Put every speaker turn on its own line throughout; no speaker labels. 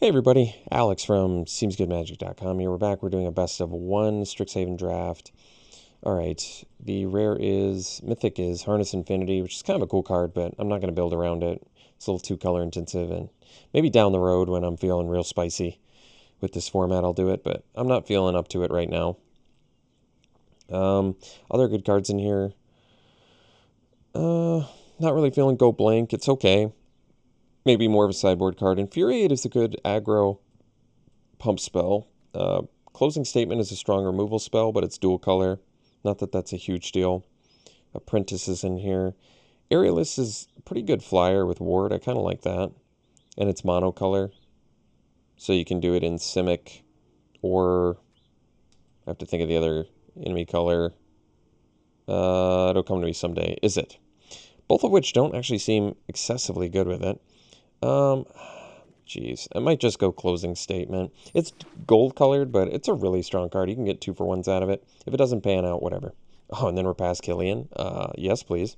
Hey everybody, Alex from SeemsGoodMagic.com here. We're back. We're doing a best of one Strixhaven draft. Alright, the rare is, mythic is Harness Infinity, which is kind of a cool card, but I'm not going to build around it. It's a little too color intensive, and maybe down the road when I'm feeling real spicy with this format I'll do it, but I'm not feeling up to it right now. Other good cards in here. Not really feeling Go Blank. It's okay. Maybe more of a sideboard card. Infuriate is a good aggro pump spell. Closing Statement is a strong removal spell, but it's dual color. Not that that's a huge deal. Apprentice is in here. Aerialist is a pretty good flyer with Ward. I kind of like that. And it's monocolor. So you can do it in Simic, or I have to think of the other enemy color. It'll come to me someday. Is it? Both of which don't actually seem excessively good with it. Geez, I might just go Closing Statement. It's gold colored, but it's a really strong card. You can get 2-for-1s out of it. If it doesn't pan out, whatever. Oh, and then we're past Killian. Yes, please.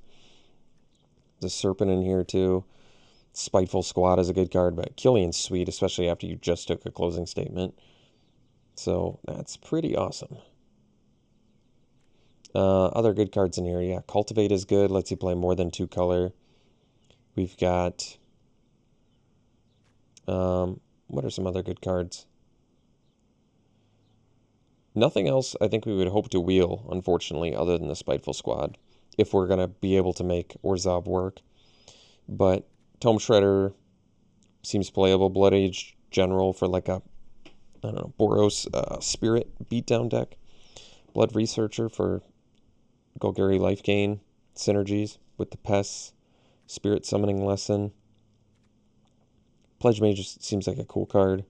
There's a Serpent in here, too. Spiteful Squad is a good card, but Killian's sweet, especially after you just took a Closing Statement. So, that's pretty awesome. Other good cards in here, yeah. Cultivate is good. Lets you play more than 2 color. We've got... what are some other good cards? Nothing else I think we would hope to wheel, unfortunately, other than the Spiteful Squad, if we're going to be able to make Orzhov work. But Tome Shredder seems playable. Blood Age General for like a, I don't know, Boros Spirit beatdown deck. Blood Researcher for Golgari Life Gain synergies with the Pests. Spirit Summoning Lesson. Pledge Mage seems like a cool card.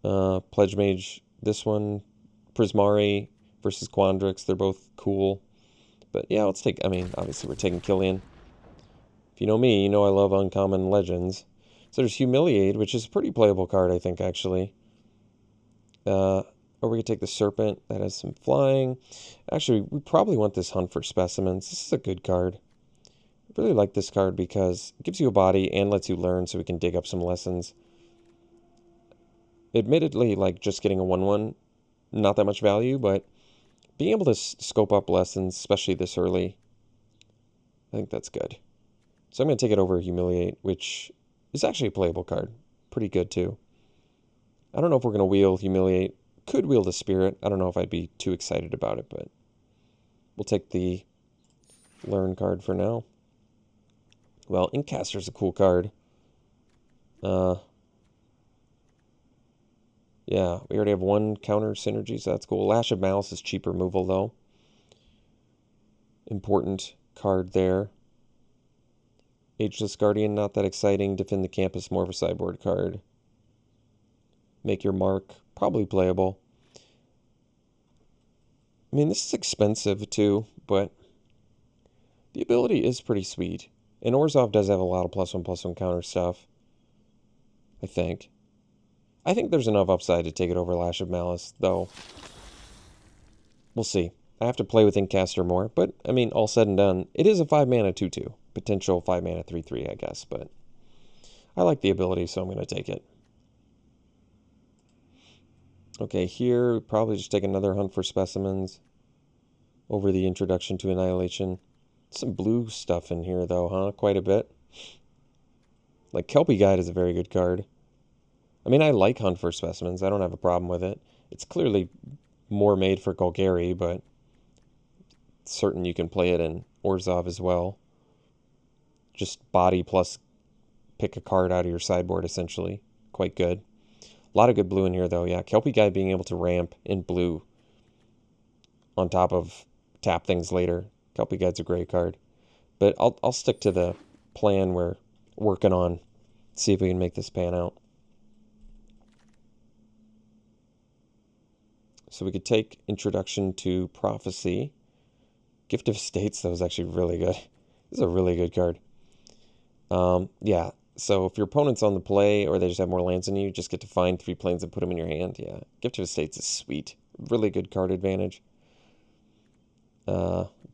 Pledge Mage, this one, Prismari versus Quandrix, they're both cool. But yeah, let's take, I mean, obviously we're taking Killian. If you know me, you know I love uncommon legends. So there's Humiliate, which is a pretty playable card, I think, actually. Or we could take the Serpent, that has some flying. Actually, we probably want this Hunt for Specimens. This is a good card. I really like this card because it gives you a body and lets you learn, so we can dig up some lessons. Admittedly, like just getting a 1/1, not that much value, but being able to scope up lessons, especially this early, I think that's good. So I'm going to take it over Humiliate, which is actually a playable card. Pretty good, too. I don't know if we're going to wheel Humiliate. Could wheel the Spirit. I don't know if I'd be too excited about it, but we'll take the Learn card for now. Well, Inkcaster's a cool card. Yeah, we already have one counter synergy, so that's cool. Lash of Malice is cheap removal, though. Important card there. Ageless Guardian, not that exciting. Defend the Campus, more of a sideboard card. Make Your Mark, probably playable. I mean, this is expensive, too, but the ability is pretty sweet. And Orzhov does have a lot of +1/+1 counter stuff, I think. I think there's enough upside to take it over Lash of Malice, though. We'll see. I have to play with Inkcaster more, but, I mean, all said and done, it is a 5-mana 2/2. Potential 5-mana 3/3, I guess, but I like the ability, so I'm going to take it. Okay, here, probably just take another Hunt for Specimens over the Introduction to Annihilation. Some blue stuff in here, though, huh? Quite a bit. Like, Kelpie Guide is a very good card. I mean, I like Hunt for Specimens. I don't have a problem with it. It's clearly more made for Golgari, but it's certain you can play it in Orzhov as well. Just body plus pick a card out of your sideboard, essentially. Quite good. A lot of good blue in here, though. Yeah, Kelpie Guide being able to ramp in blue on top of tap things later. Kelpie Guide's a great card. But I'll stick to the plan we're working on. See if we can make this pan out. So we could take Introduction to Prophecy. Gift of States, that was actually really good. This is a really good card. Yeah, so if your opponent's on the play or they just have more lands than you, just get to find 3 planes and put them in your hand. Yeah, Gift of States is sweet. Really good card advantage.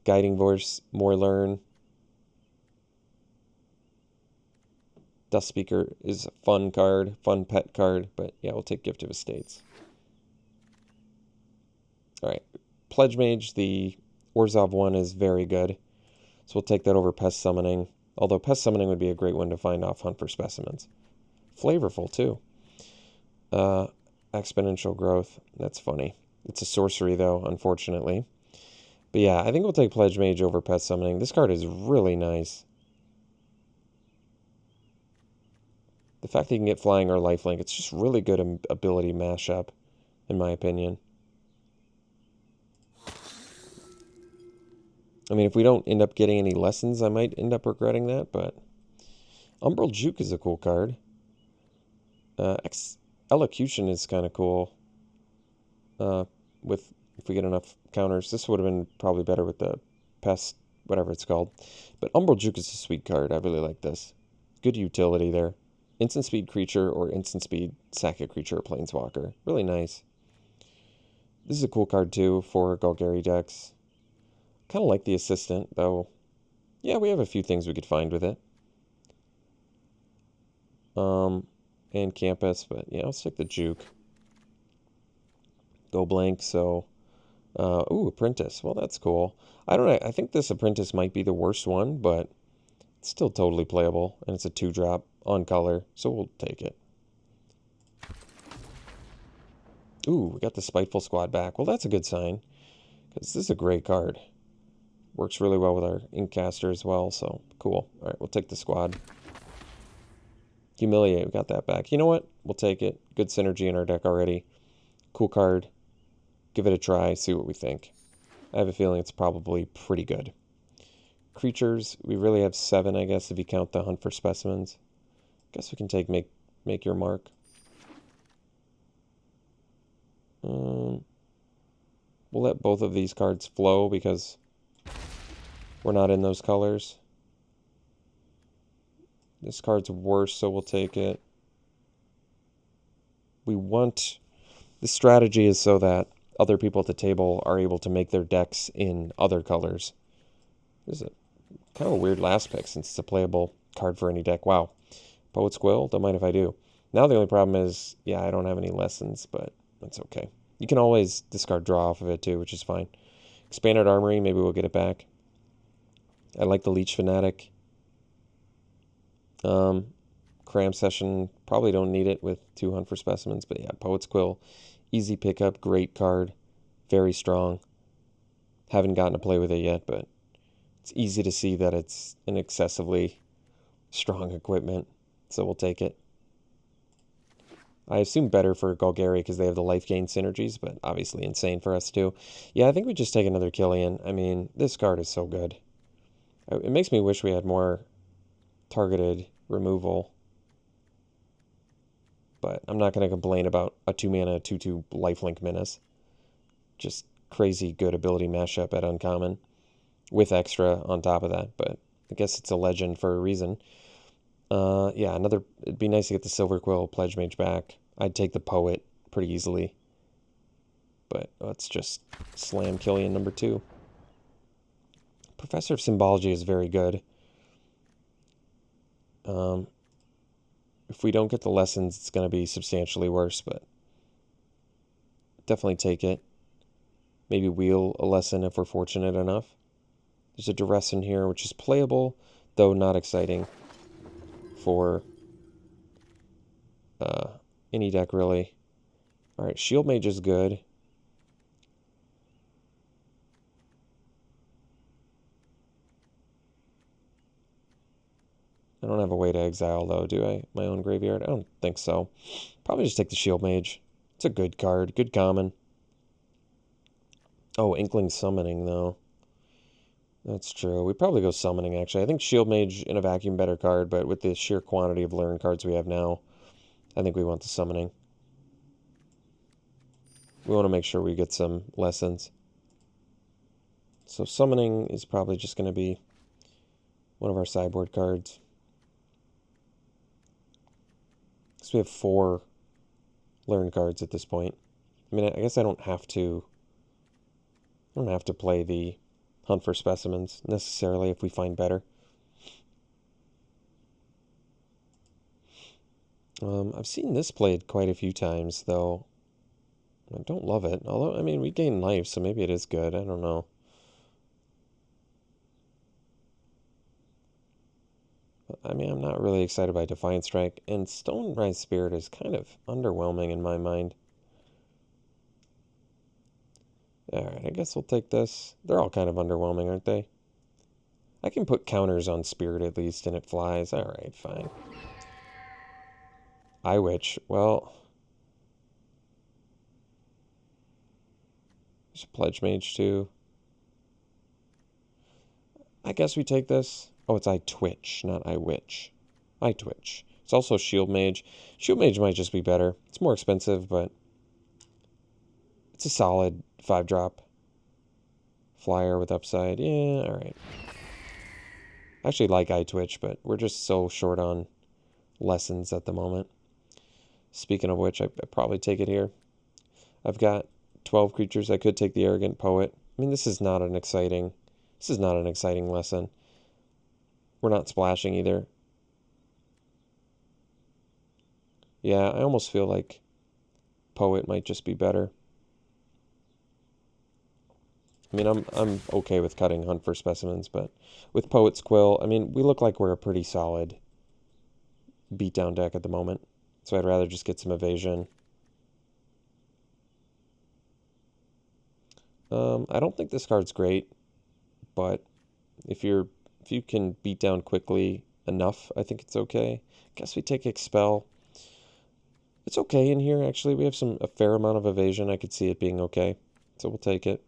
Guiding Voice, more learn. Dust Speaker is a fun card, fun pet card, but yeah, we'll take Gift of Estates. All right, Pledge Mage, the Orzhov one is very good, so we'll take that over Pest Summoning, although Pest Summoning would be a great one to find off Hunt for Specimens. Flavorful, too. Exponential Growth, that's funny. It's a sorcery, though, unfortunately. But yeah, I think we'll take Pledge Mage over Pest Summoning. This card is really nice. The fact that you can get Flying or Lifelink, it's just really good ability mashup, in my opinion. I mean, if we don't end up getting any lessons, I might end up regretting that, but Umbral Juke is a cool card. Elocution is kind of cool. If we get enough counters. This would have been probably better with the Pest, whatever it's called. But Umbral Juke is a sweet card. I really like this. Good utility there. Instant speed creature or instant speed sack a creature or planeswalker. Really nice. This is a cool card too for Golgari decks. Kind of like the Assistant, though. Yeah, we have a few things we could find with it. And Campus, but yeah, let's take the Juke. Go blank, so... ooh, Apprentice. Well, that's cool. I don't know. I think this Apprentice might be the worst one, but it's still totally playable. And it's a 2-drop on color, so we'll take it. Ooh, we got the Spiteful Squad back. Well, that's a good sign, because this is a great card. Works really well with our Inkcaster as well, so cool. All right, we'll take the Squad. Humiliate, we got that back. You know what? We'll take it. Good synergy in our deck already. Cool card. Give it a try, see what we think. I have a feeling it's probably pretty good. Creatures, we really have 7, I guess, if you count the Hunt for Specimens. Guess we can take Make Your Mark. We'll let both of these cards flow because we're not in those colors. This card's worse, so we'll take it. The strategy is so that other people at the table are able to make their decks in other colors. This is kind of a weird last pick since it's a playable card for any deck. Wow. Poet's Quill, don't mind if I do. Now the only problem is, yeah, I don't have any lessons, but that's okay. You can always discard draw off of it too, which is fine. Expanded Armory, maybe we'll get it back. I like the Leech Fanatic. Cram Session, probably don't need it with 2 Hunt for Specimens, but yeah, Poet's Quill, easy pickup, great card, very strong. Haven't gotten to play with it yet, but it's easy to see that it's an excessively strong equipment, so we'll take it. I assume better for Golgari because they have the life gain synergies, but obviously insane for us too. Yeah, I think we just take another Killian. I mean, this card is so good. It makes me wish we had more targeted removal. But I'm not going to complain about a 2-mana, 2/2 lifelink menace. Just crazy good ability mashup at uncommon with extra on top of that. But I guess it's a legend for a reason. Yeah, it'd be nice to get the Silver Quill Pledge Mage back. I'd take the Poet pretty easily. But let's just slam Killian number 2. Professor of Symbology is very good. If we don't get the lessons, it's going to be substantially worse, but definitely take it. Maybe wheel a lesson if we're fortunate enough. There's a Duress in here, which is playable, though not exciting for any deck, really. All right, Shield Mage is good. I don't have a way to exile, though, do I? My own graveyard? I don't think so. Probably just take the Shield Mage. It's a good card. Good common. Oh, Inkling Summoning, though. That's true. We'd probably go Summoning, actually. I think Shield Mage in a vacuum better card, but with the sheer quantity of learn cards we have now, I think we want the Summoning. We want to make sure we get some lessons. So Summoning is probably just going to be one of our sideboard cards. So we have 4 learn cards at this point. I mean, I guess I don't have to play the Hunt for Specimens necessarily if we find better. I've seen this played quite a few times, though. I don't love it. Although, I mean, we gain life, so maybe it is good. I don't know. But, I mean, I'm not really excited by Defiant Strike, and Stone Rise Spirit is kind of underwhelming in my mind. Alright, I guess we'll take this. They're all kind of underwhelming, aren't they? I can put counters on Spirit at least, and it flies. Alright, fine. Witch. Well, there's a Pledge Mage too. I guess we take this. Oh, it's Twitch, not Witch. Twitch. It's also Shield Mage. Shield Mage might just be better. It's more expensive, but it's a solid 5-drop. Flyer with upside. Yeah, alright. I actually like Twitch, but we're just so short on lessons at the moment. Speaking of which, I probably take it here. I've got 12 creatures. I could take the Arrogant Poet. I mean, this is not an exciting lesson. We're not splashing either. Yeah, I almost feel like Poet might just be better. I mean, I'm okay with cutting Hunt for Specimens, but with Poet's Quill, I mean, we look like we're a pretty solid beatdown deck at the moment. So I'd rather just get some evasion. I don't think this card's great, but if you can beat down quickly enough, I think it's okay. Guess we take Expel. It's okay in here, actually. We have a fair amount of evasion. I could see it being okay, so we'll take it.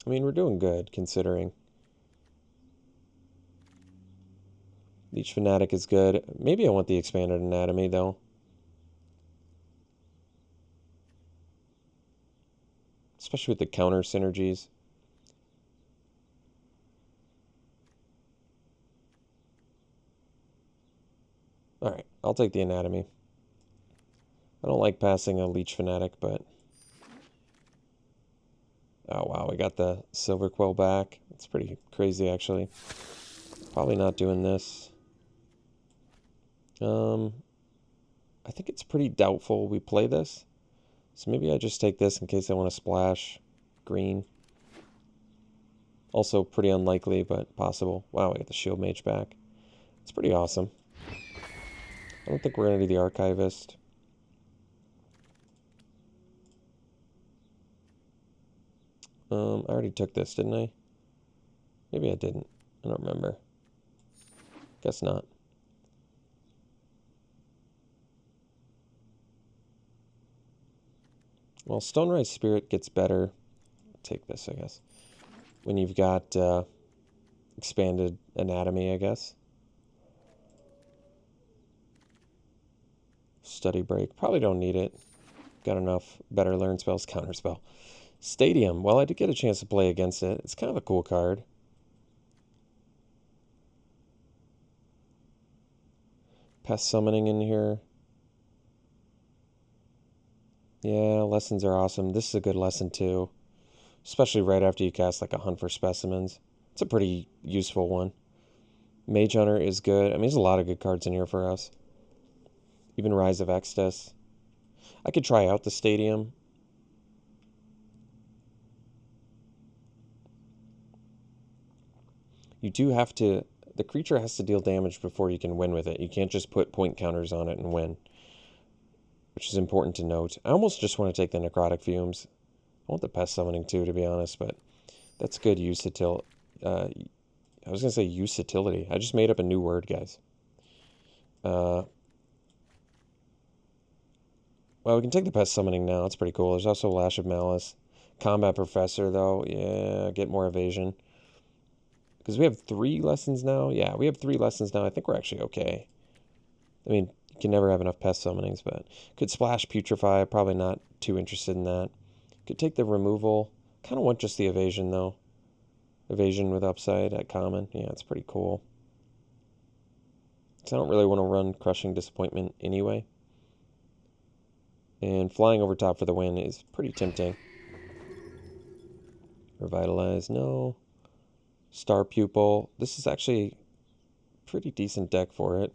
I mean, we're doing good, considering. Leech Fanatic is good. Maybe I want the Expanded Anatomy, though. Especially with the counter synergies. Alright, I'll take the Anatomy. I don't like passing a Leech Fanatic, but... Oh, wow, we got the Silver Quill back. It's pretty crazy, actually. Probably not doing this. I think it's pretty doubtful we play this. So maybe I just take this in case I want to splash green. Also pretty unlikely, but possible. Wow, we got the Shield Mage back. It's pretty awesome. I don't think we're going to do the Archivist. I already took this, didn't I? Maybe I didn't. I don't remember. Guess not. Well, Stonerise Spirit gets better. Take this, I guess. When you've got Expanded Anatomy, I guess. Study Break. Probably don't need it. Got enough better learn spells, counterspell. Stadium. Well, I did get a chance to play against it. It's kind of a cool card. Pest Summoning in here. Yeah, lessons are awesome. This is a good lesson too. Especially right after you cast like a Hunt for Specimens. It's a pretty useful one. Mage Hunter is good. I mean, there's a lot of good cards in here for us. Even Rise of Extus. I could try out the Stadium. You do have to... The creature has to deal damage before you can win with it. You can't just put point counters on it and win. Which is important to note. I almost just want to take the Necrotic Fumes. I want the Pest Summoning too, to be honest, but that's good utility. I was going to say utility. I just made up a new word, guys. Well, we can take the Pest Summoning now. It's pretty cool. There's also Lash of Malice. Combat Professor, though. Yeah, get more evasion. Because we have 3 lessons now. Yeah, we have 3 lessons now. I think we're actually okay. I mean, you can never have enough Pest Summonings, but could Splash Putrefy. Probably not too interested in that. Could take the removal. Kind of want just the evasion, though. Evasion with upside at common. Yeah, it's pretty cool. Because I don't really want to run Crushing Disappointment anyway. And flying over top for the win is pretty tempting. Revitalize, no. Star Pupil. This is actually a pretty decent deck for it.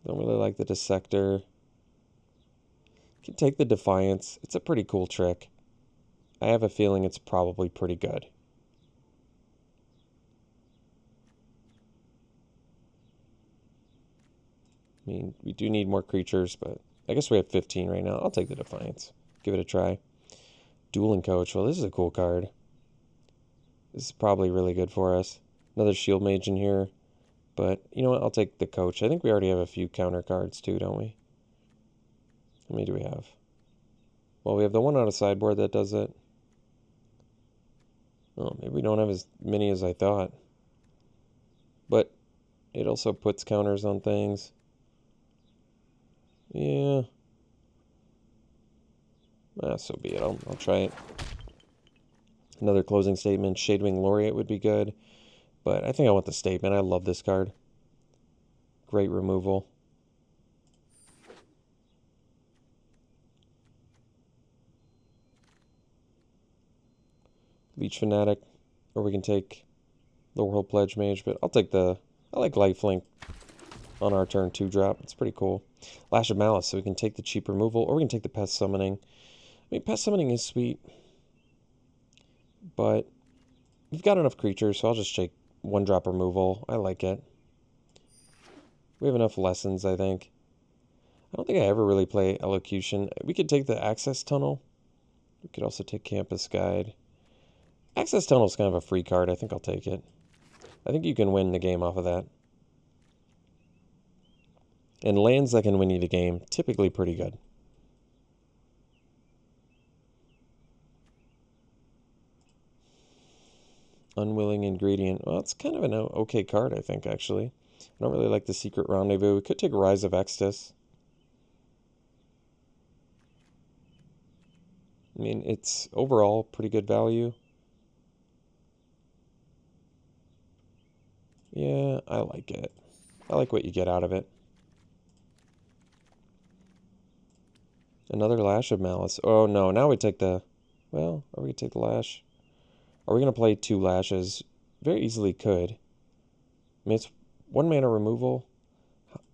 Don't really like the Dissector. Can take the Defiance. It's a pretty cool trick. I have a feeling it's probably pretty good. I mean, we do need more creatures, but I guess we have 15 right now. I'll take the Defiance. Give it a try. Dueling Coach. Well, this is a cool card. This is probably really good for us. Another Shield Mage in here. But, you know what? I'll take the Coach. I think we already have a few counter cards too, don't we? How many do we have? Well, we have the one out of sideboard that does it. Oh, maybe we don't have as many as I thought. But it also puts counters on things. Yeah. So be it. I'll try it. Another closing statement. Shadewing Laureate would be good. But I think I want the statement. I love this card. Great removal. Leech Fanatic. Or we can take the World Pledge Mage. But I'll take I like Lifelink on our turn 2 drop. It's pretty cool. Lash of Malice. So we can take the cheap removal. Or we can take the Pest Summoning. I mean, Pest Summoning is sweet. But we've got enough creatures. So I'll just take 1-drop removal. I like it. We have enough lessons, I think. I don't think I ever really play Elocution. We could take the Access Tunnel. We could also take Campus Guide. Access Tunnel is kind of a free card. I think I'll take it. I think you can win the game off of that. And lands that can win you the game, typically pretty good. Unwilling Ingredient. Well, it's kind of an okay card, I think, actually. I don't really like the Secret Rendezvous. We could take Rise of Extus. I mean, it's overall pretty good value. Yeah, I like it. I like what you get out of it. Another Lash of Malice. Oh, no. Now we take the... Well, are we going to take the Lash? Are we going to play 2 Lashes? Very easily could. I mean, it's 1 mana removal.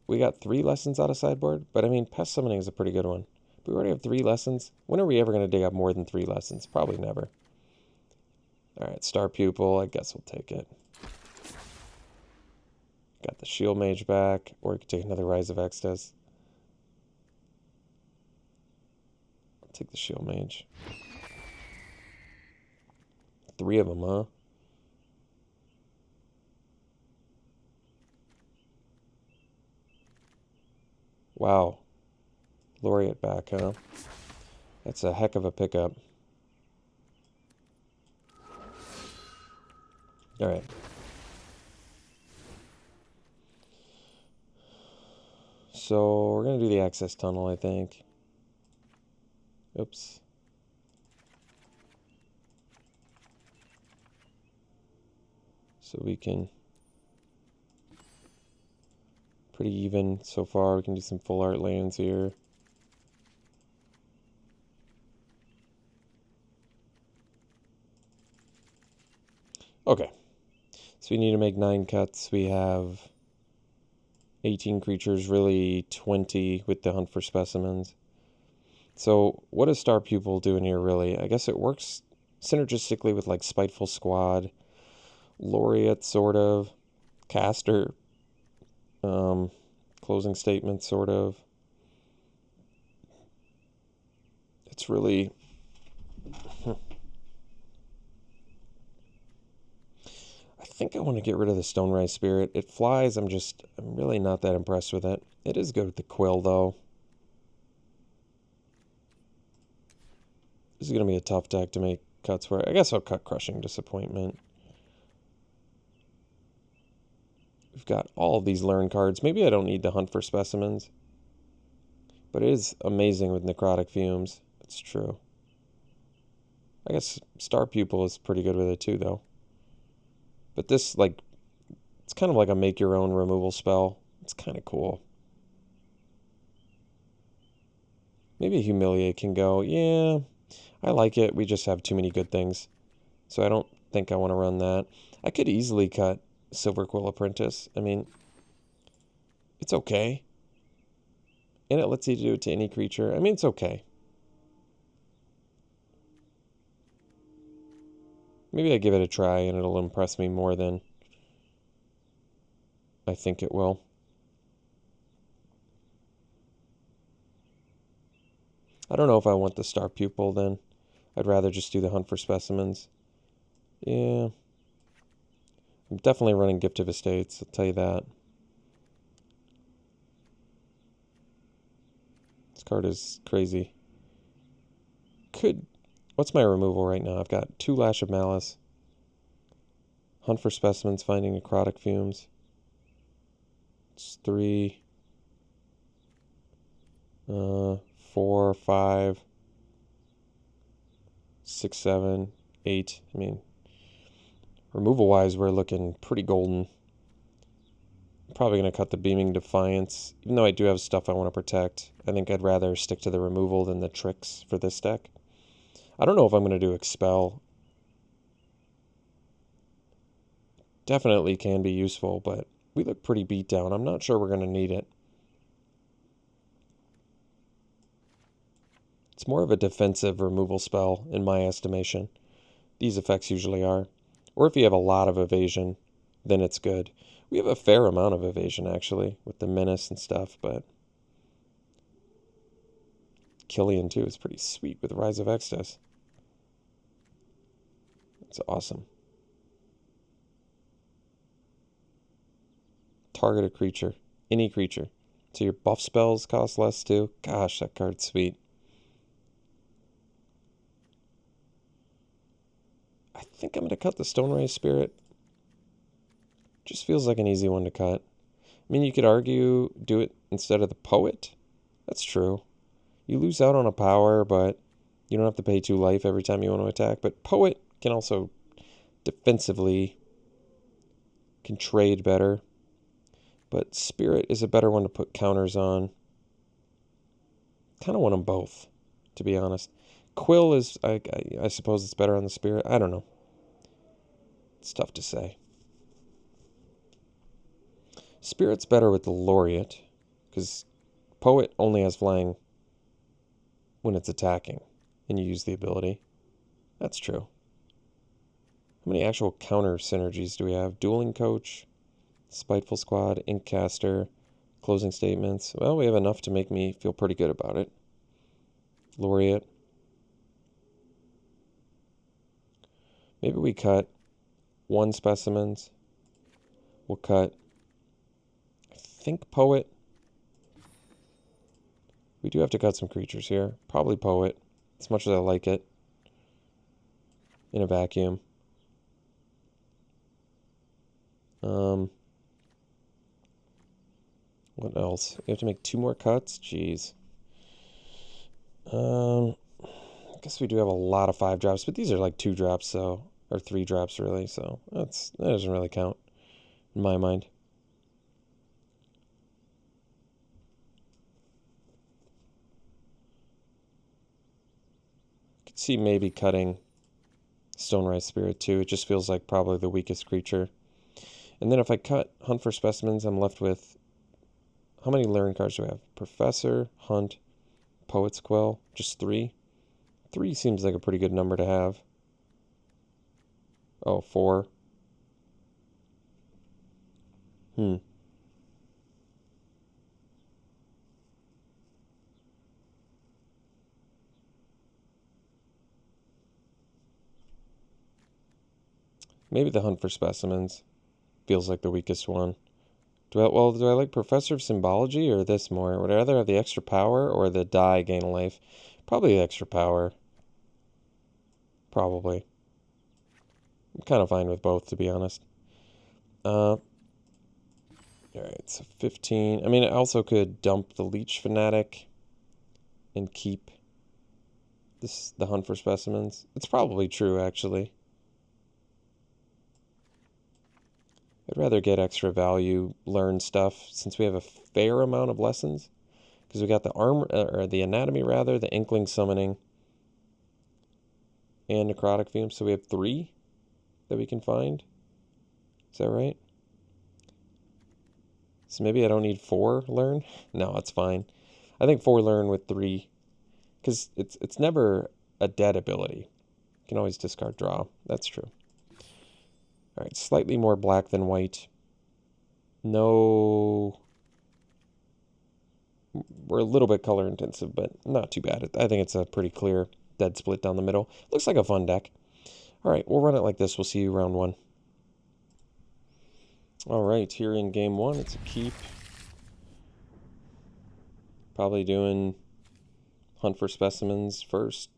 We got 3 lessons out of sideboard. But, I mean, Pest Summoning is a pretty good one. We already have 3 lessons. When are we ever going to dig up more than 3 lessons? Probably never. Alright, Star Pupil. I guess we'll take it. Got the Shield Mage back. Or we could take another Rise of Extus. I'll take the Shield Mage. 3 of them, huh? Wow. Laureate back, huh? That's a heck of a pickup. Alright. So, we're going to do the Access Tunnel, I think. Oops. So we can... Pretty even so far. We can do some full art lands here. Okay. So we need to make 9 cuts. We have 18 creatures, really 20 with the Hunt for Specimens. So what is Star Pupil doing here, really? I guess it works synergistically with, like, Spiteful Squad, Laureate, sort of, Caster, closing statement, sort of. It's really... I think I want to get rid of the Stonerise Spirit. It flies, I'm really not that impressed with it. It is good with the Quill, though. This is going to be a tough deck to make cuts for. I guess I'll cut Crushing Disappointment. We've got all of these learn cards. Maybe I don't need the Hunt for Specimens. But it is amazing with Necrotic Fumes. It's true. I guess Star Pupil is pretty good with it too, though. But this, like, it's kind of like a make-your-own removal spell. It's kind of cool. Maybe Humiliate can go. Yeah, I like it. We just have too many good things. So I don't think I want to run that. I could easily cut Silver Quill Apprentice. I mean, it's okay. And it lets you do it to any creature. I mean, it's okay. Maybe I give it a try and it'll impress me more than I think it will. I don't know if I want the Star Pupil then. I'd rather just do the Hunt for Specimens. Yeah. I'm definitely running Gift of Estates, I'll tell you that. This card is crazy. What's my removal right now? I've got 2 Lash of Malice. Hunt for Specimens, finding Necrotic Fumes. It's 3. 4, 5, 6, 7, 8. I mean, removal-wise, we're looking pretty golden. I'm probably going to cut the Beaming Defiance. Even though I do have stuff I want to protect, I think I'd rather stick to the removal than the tricks for this deck. I don't know if I'm going to do Expel. Definitely can be useful, but we look pretty beat down. I'm not sure we're going to need it. It's more of a defensive removal spell, in my estimation. These effects usually are. Or if you have a lot of evasion, then it's good. We have a fair amount of evasion, actually, with the Menace and stuff, but Killian, too, is pretty sweet with Rise of Extus. It's awesome. Target a creature. Any creature. So your buff spells cost less, too. Gosh, that card's sweet. I think I'm going to cut the Stonerise Spirit. Just feels like an easy one to cut. I mean, you could argue do it instead of the Poet. That's true. You lose out on a power, but you don't have to pay 2 life every time you want to attack. But Poet can also defensively can trade better. But Spirit is a better one to put counters on. Kind of want them both, to be honest. Quill is, I suppose it's better on the Spirit. I don't know. It's tough to say. Spirit's better with the Laureate, because Poet only has flying when it's attacking, and you use the ability. That's true. How many actual counter synergies do we have? Dueling Coach, Spiteful Squad, Inkcaster, Closing Statements. Well, we have enough to make me feel pretty good about it. Laureate. Maybe we cut 1 Specimens. We'll cut, I think, Poet. We do have to cut some creatures here. Probably Poet, as much as I like it. In a vacuum. What else? We have to make 2 more cuts? Jeez. I guess we do have a lot of 5 drops, but these are like 2 drops, so, or 3 drops really, so that doesn't really count in my mind. Could see maybe cutting Stonerise Spirit too. It just feels like probably the weakest creature. And then if I cut Hunt for Specimens, I'm left with, how many learn cards do I have? Professor, Hunt, Poet's Quill, just 3. 3 seems like a pretty good number to have. Oh, 4. Maybe the Hunt for Specimens feels like the weakest one. Do I like Professor of Symbology or this more? Would I rather have the extra power or the die gain a life? Probably the extra power. Probably. I'm kind of fine with both, to be honest. Alright, so 15. I mean, I also could dump the Leech Fanatic and keep the Hunt for Specimens. It's probably true, actually. I'd rather get extra value, learn stuff, since we have a fair amount of lessons. Because we got the armor, or the anatomy rather, the inkling summoning, and necrotic fume. So we have 3 that we can find. Is that right? So maybe I don't need 4 learn? No, that's fine. I think 4 learn with 3. Because it's never a dead ability. You can always discard draw. That's true. Alright, slightly more black than white. No... We're a little bit color intensive, but not too bad. I think it's a pretty clear dead split down the middle. Looks like a fun deck. Alright, we'll run it like this. We'll see you round 1. Alright, here in game 1, it's a keep. Probably doing hunt for specimens first.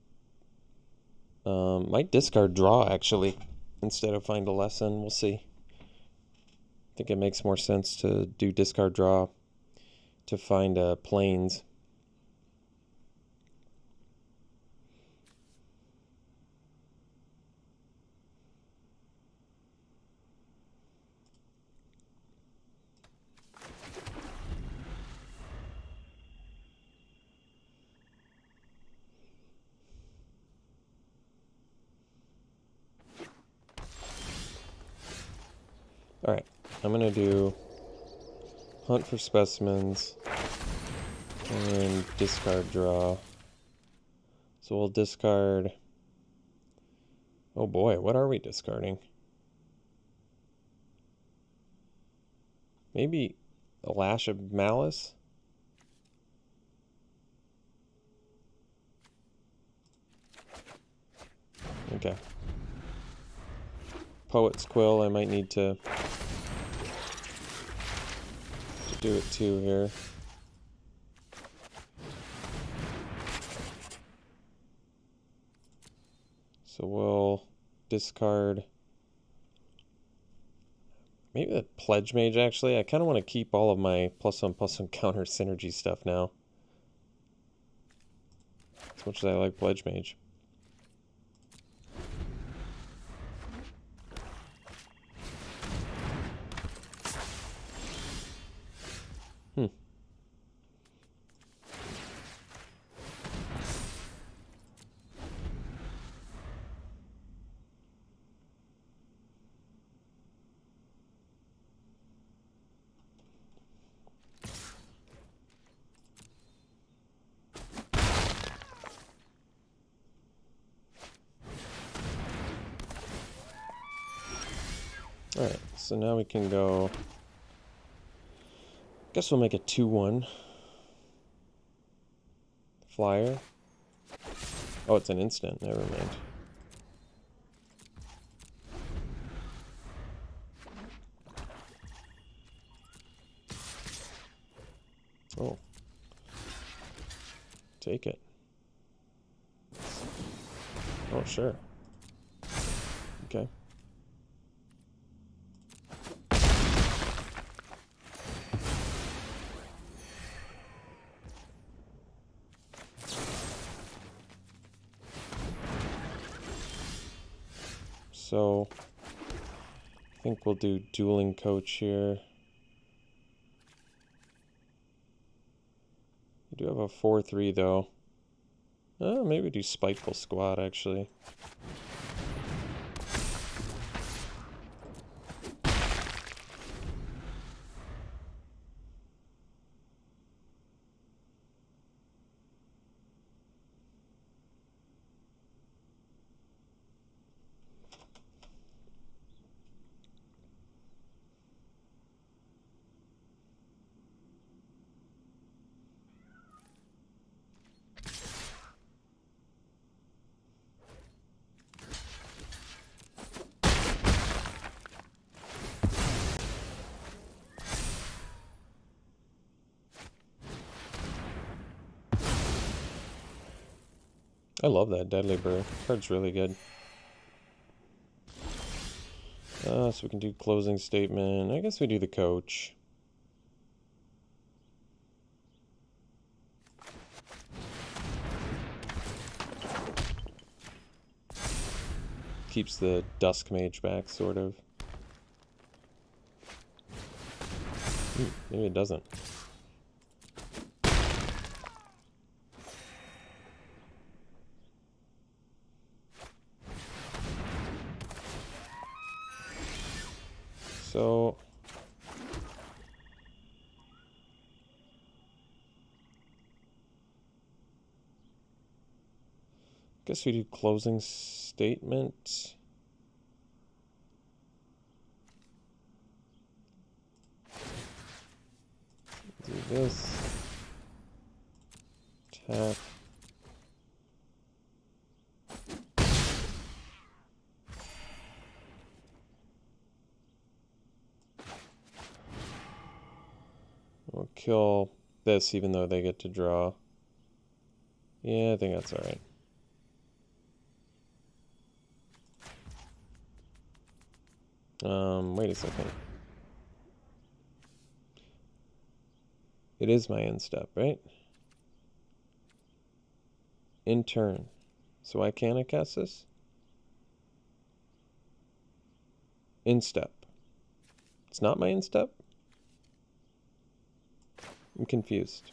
Might discard draw, actually, instead of find a lesson. We'll see. I think it makes more sense to do discard draw to find planes. Alright, I'm going to do hunt for specimens and discard draw. So we'll discard... Oh boy, what are we discarding? Maybe a Lash of Malice? Okay. Poet's Quill, I might need to do it too here. So we'll discard maybe the Pledge Mage, actually. I kind of want to keep all of my +1/+1 counter synergy stuff now. As much as I like Pledge Mage. Alright, so now we can go... Guess we'll make a 2/1. Flyer. Oh, it's an instant. Never mind. Oh. Take it. Oh, sure. Okay. So, I think we'll do Dueling Coach here. We do have a 4/3 though. Oh, maybe do Spiteful Squad actually. I love that Deadly Brew. Card's really good. So we can do Closing Statement. I guess we do the Coach. Keeps the Dusk Mage back, sort of. Maybe it doesn't. So guess we do closing statement. Do this. Tap. We'll kill this even though they get to draw. Yeah, I think that's alright. Wait a second. It is my end step, right? In turn. So why can't I cast this? In step. It's not my in step? I'm confused.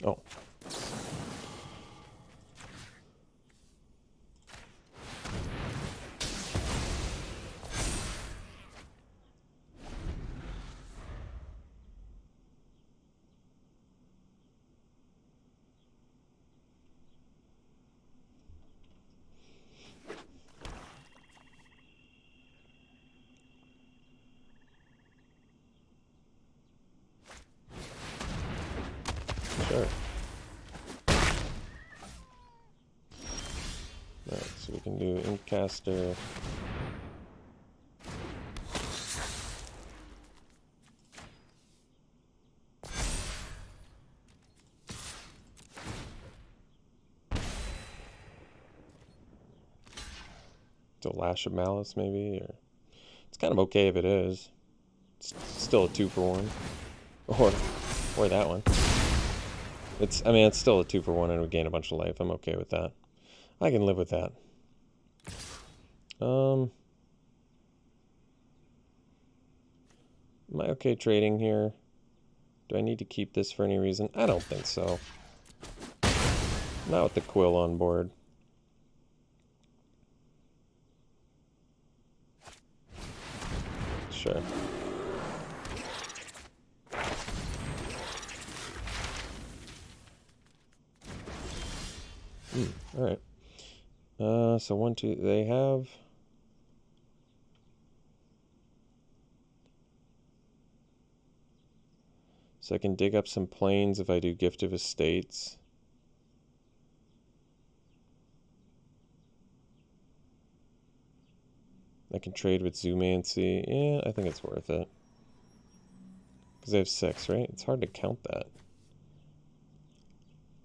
Oh. Sure. Alright, so we can do Inkcaster. To Lash of Malice, maybe, or it's kind of okay if it is. It's still a 2-for-1, or that one. I mean, it's still a 2-for-1 and we gain a bunch of life. I'm okay with that. I can live with that. Am I okay trading here? Do I need to keep this for any reason? I don't think so. Not with the Quill on board. Sure. Alright. So 1, 2, they have... So I can dig up some planes if I do Gift of Estates. I can trade with Zoomancy. Yeah, I think it's worth it. Because they have 6, right? It's hard to count that.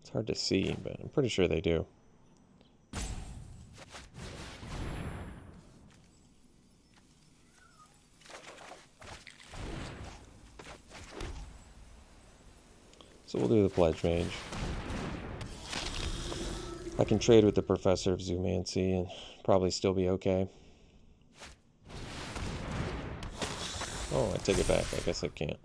It's hard to see, but I'm pretty sure they do. So we'll do the Pledge Mage. I can trade with the Professor of Zoomancy and probably still be okay. Oh, I take it back. I guess I can't.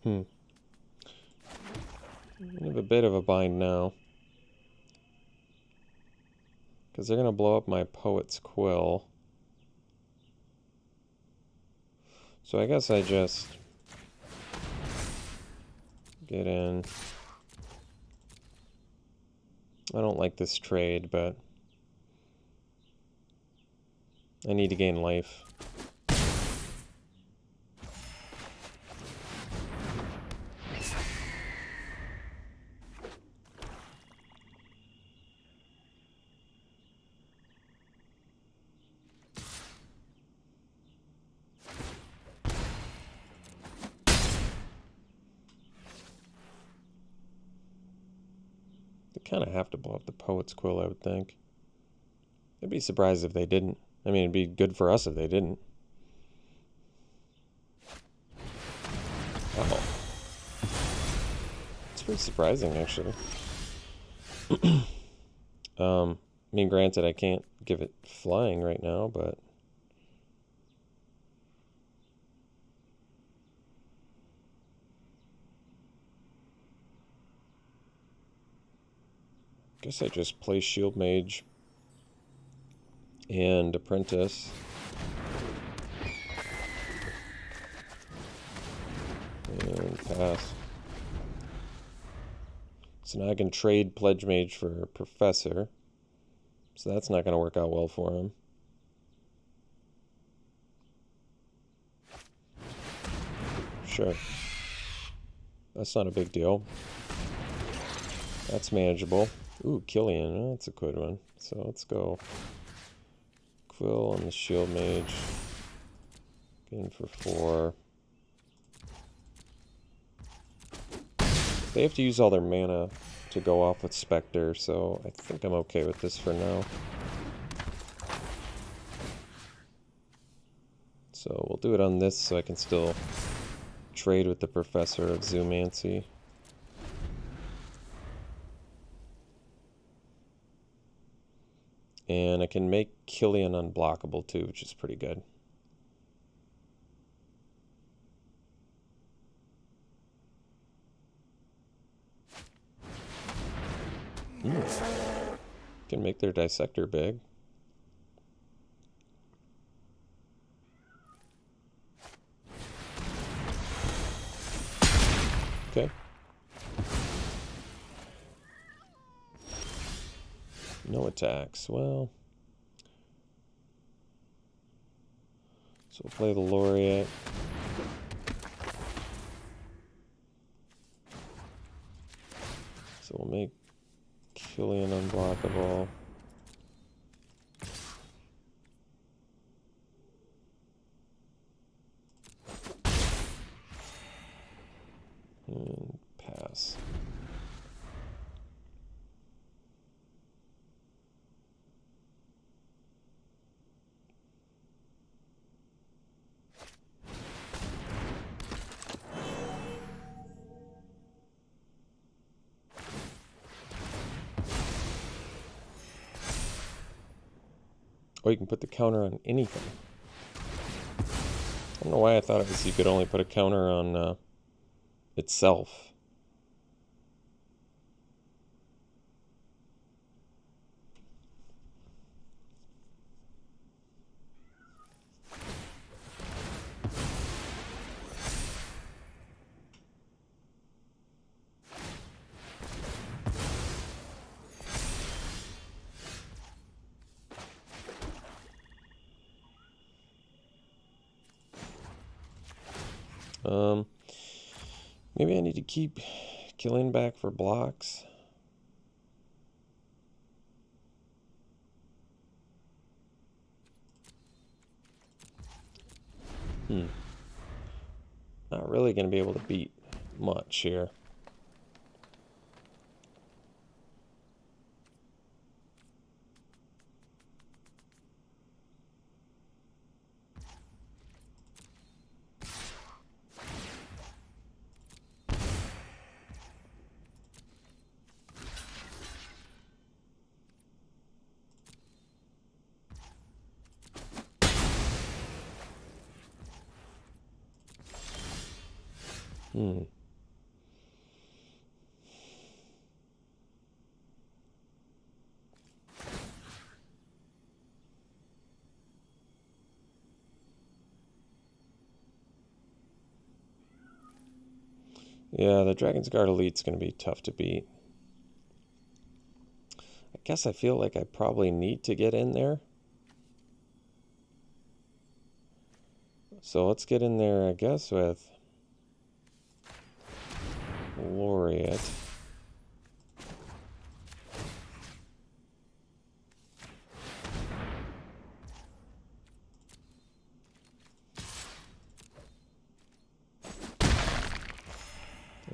I have a bit of a bind now. Because they're going to blow up my Poet's Quill. So I guess I just get in. I don't like this trade, but I need to gain life. Kind of have to blow up the Poet's Quill, I would think. I'd be surprised if they didn't. I mean, it'd be good for us if they didn't. Oh. pretty surprising, actually. I mean, granted, I can't give it flying right now, but... guess I just play Shield Mage and Apprentice. And pass. So now I can trade Pledge Mage for Professor. So that's not going to work out well for him. Sure. That's not a big deal. That's manageable. Ooh, Killian. Oh, that's a good one. So let's go Quill on the Shield Mage. Get in for 4. They have to use all their mana to go off with Spectre, so I think I'm okay with this for now. So we'll do it on this so I can still trade with the Professor of Zoomancy. And I can make Killian unblockable too, which is pretty good. Can make their Dissector big. Okay. No attacks. Well, so we'll play the Laureate. So we'll make Killian unblockable. And pass. Oh, you can put the counter on anything. I don't know why I thought it was you could only put a counter on itself. Maybe I need to keep Killian back for blocks. Not really going to be able to beat much here. Yeah, the Dragon's Guard Elite's going to be tough to beat. I guess I feel like I probably need to get in there. So let's get in there, I guess, with Laureate.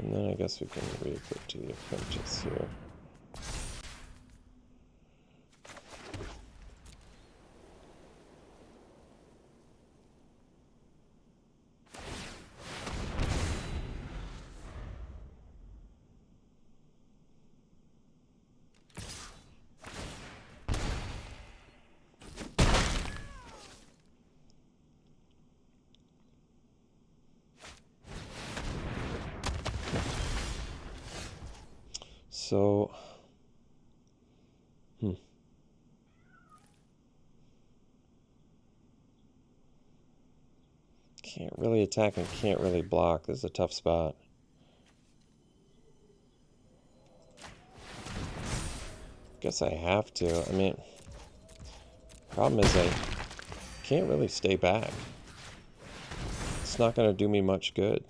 And then I guess we can re-equip to the Apprentice here. So, can't really attack and can't really block. This is a tough spot. Guess I have to. I mean, problem is I can't really stay back. It's not going to do me much good.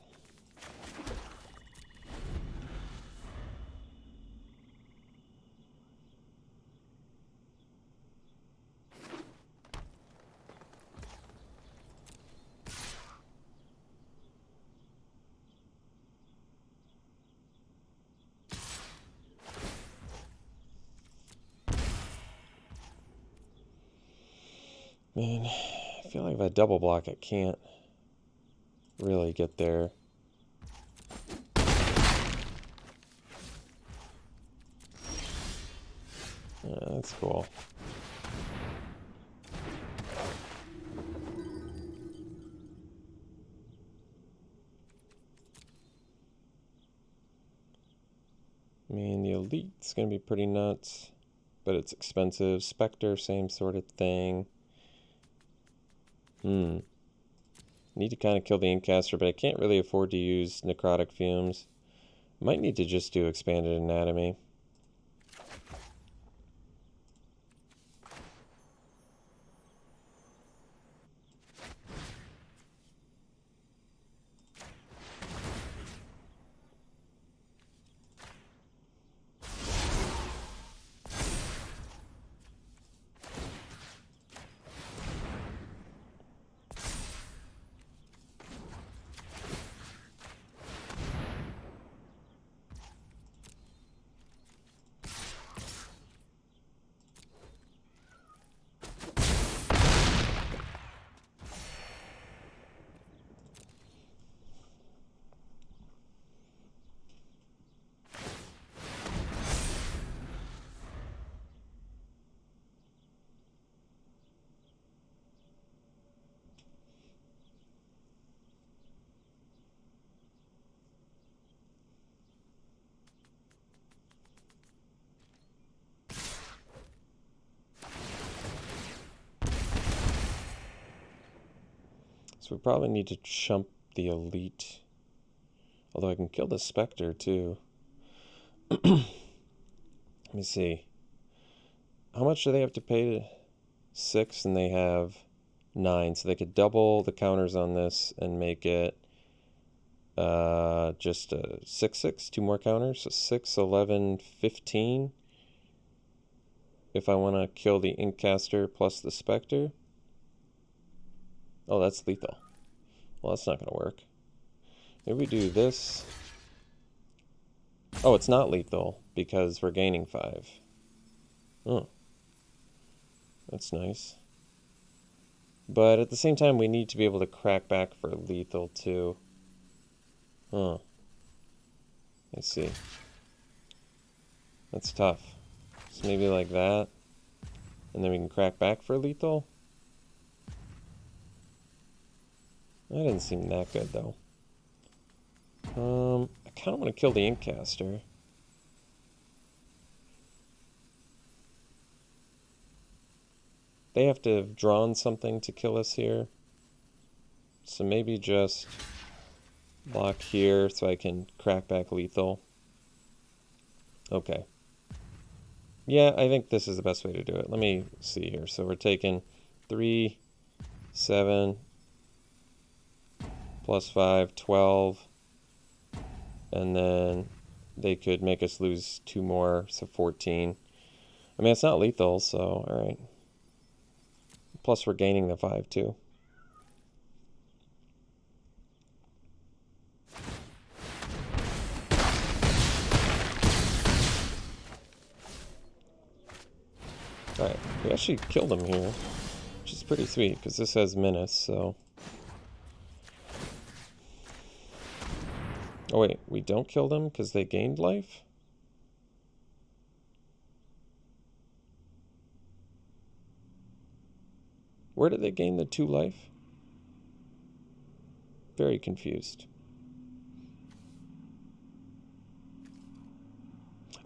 Man, I feel like if I double block, I can't really get there. Yeah, that's cool. I mean, the Elite's going to be pretty nuts, but it's expensive. Spectre, same sort of thing. Need to kind of kill the Incaster, but I can't really afford to use Necrotic Fumes. Might need to just do Expanded Anatomy. So we probably need to chump the Elite. Although I can kill the Spectre too. Let me see. How much do they have to pay to 6? And they have 9. So they could double the counters on this and make it just a 6/6, 2 more counters. So 6, 11, 15. If I want to kill the Inkcaster plus the Spectre. Oh, that's lethal. Well, that's not going to work. Maybe we do this. Oh, it's not lethal because we're gaining 5. Oh. That's nice. But at the same time, we need to be able to crack back for lethal too. Huh. I see. That's tough. So maybe like that. And then we can crack back for lethal. That didn't seem that good though. I kind of want to kill the Inkcaster. They have to have drawn something to kill us here. So maybe just block here so I can crack back lethal. Okay. Yeah, I think this is the best way to do it. Let me see here. So we're taking 3, 7, plus 5, 12. And then they could make us lose 2 more, so 14. I mean, it's not lethal, so alright. Plus we're gaining the 5 too. Alright, we actually killed him here, which is pretty sweet, because this has Menace, so... Oh wait, we don't kill them because they gained life? Where did they gain the 2 life? Very confused.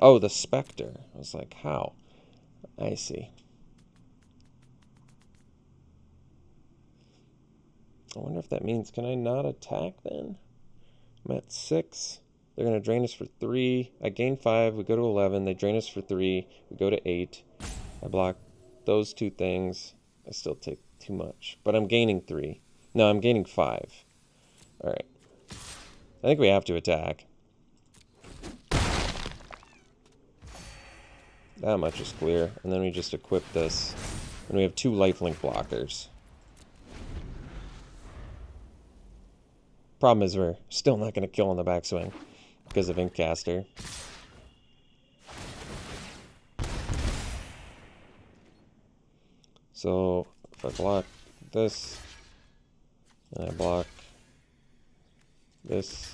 Oh, the Spectre. I was like, how? I see. I wonder if that means, can I not attack then? I'm at 6. They're going to drain us for 3. I gain 5. We go to 11. They drain us for 3. We go to 8. I block those 2 things. I still take too much. But I'm gaining 3. No, I'm gaining 5. Alright. I think we have to attack. That much is clear. And then we just equip this. And we have 2 lifelink blockers. Problem is we're still not going to kill on the backswing because of Inkcaster. So if I block this, and I block this,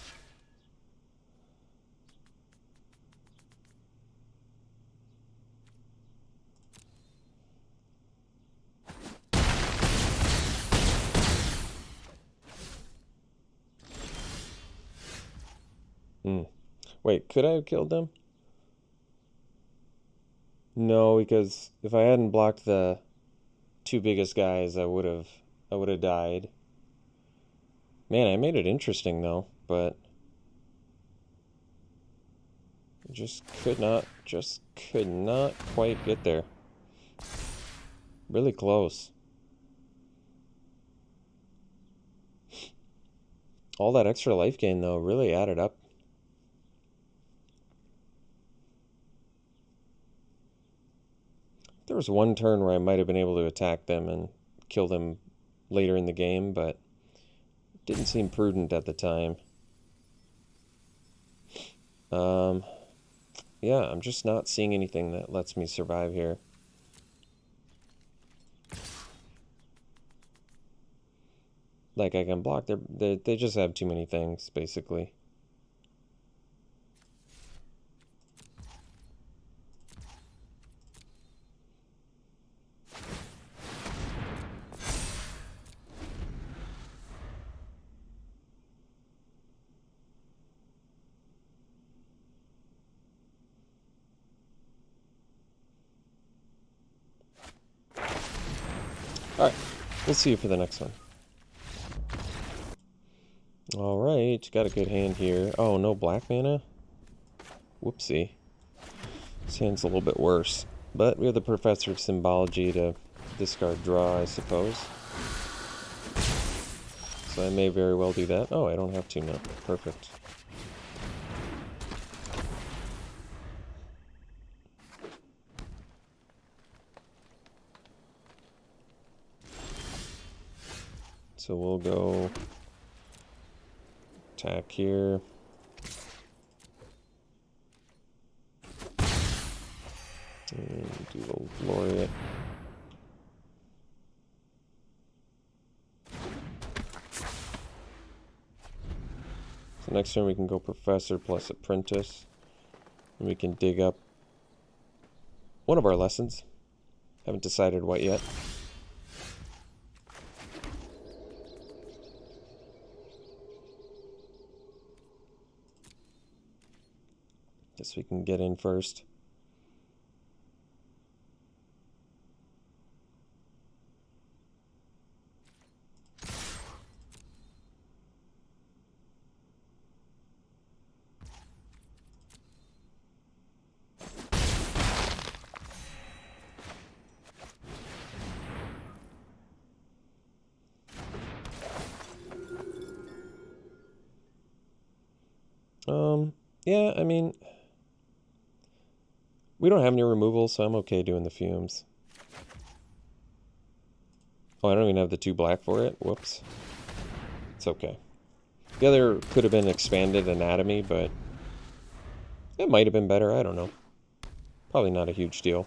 Wait, could I have killed them? No, because if I hadn't blocked the 2 biggest guys, I would have died. Man, I made it interesting though, but just could not quite get there. Really close. All that extra life gain though really added up. There was one turn where I might have been able to attack them and kill them later in the game, but it didn't seem prudent at the time. Yeah, I'm just not seeing anything that lets me survive here. Like I can block, they just have too many things, basically. Alright, we'll see you for the next one. Alright, got a good hand here. Oh, no black mana? Whoopsie. This hand's a little bit worse. But we have the Professor of Symbology to discard draw, I suppose. So I may very well do that. Oh, I don't have to now. Perfect. So we'll go attack here. And do the Laureate. So next turn we can go Professor plus Apprentice. And we can dig up one of our lessons. Haven't decided what yet. Guess we can get in first. Yeah, I mean, we don't have any removal, so I'm okay doing the fumes. Oh, I don't even have the 2 black for it. Whoops. It's okay. The other could have been expanded anatomy, but it might have been better. I don't know. Probably not a huge deal.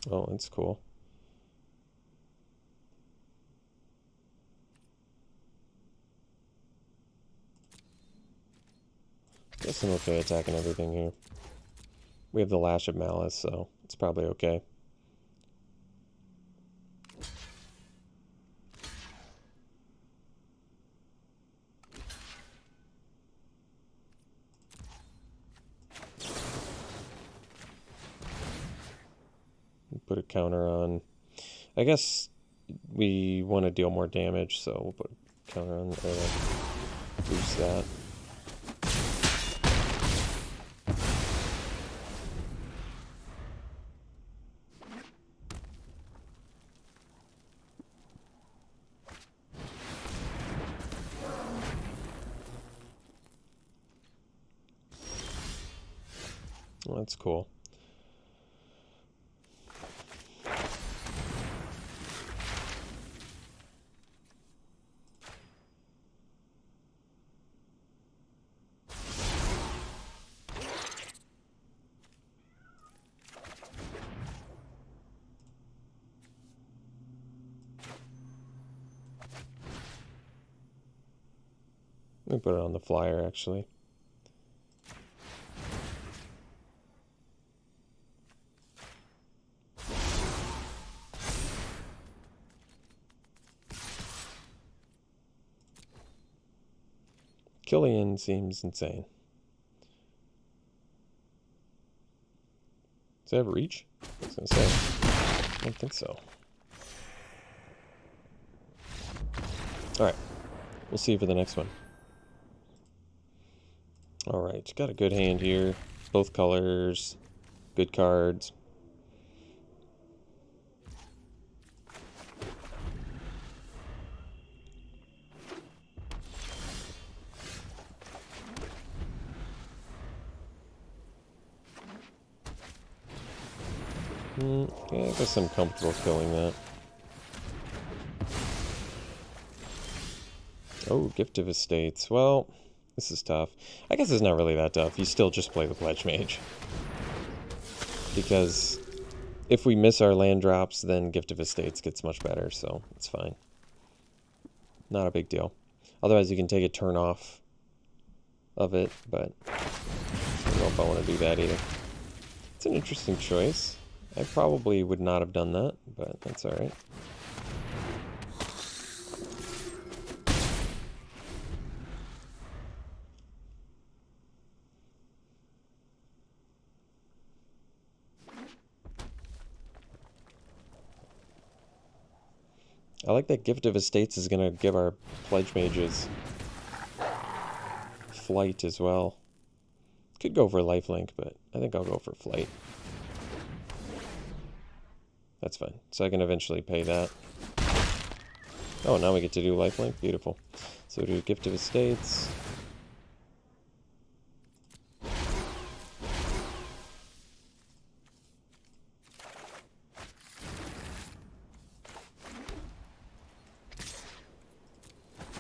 Oh, that's cool. Guess I'm okay attacking everything here. We have the Lash of Malice, so it's probably okay. counter on. I guess we want to deal more damage, so we'll put a counter on there to boost that. Well, that's cool. Let me put it on the flyer, actually. Killian seems insane. Does it have reach? I was gonna say. I don't think so. Alright. We'll see for the next one. Alright, got a good hand here. Both colors. Good cards. Yeah, I guess I'm comfortable killing that. Oh, Gift of Estates. Well, this is tough. I guess it's not really that tough. You still just play the Pledge Mage. Because if we miss our land drops, then Gift of Estates gets much better, so it's fine. Not a big deal. Otherwise, you can take a turn off of it, but I don't know if I want to do that either. It's an interesting choice. I probably would not have done that, but that's alright. I like that Gift of Estates is going to give our Pledge Mages flight as well. Could go for lifelink, but I think I'll go for flight. That's fine. So I can eventually pay that. Oh, now we get to do lifelink? Beautiful. So do Gift of Estates.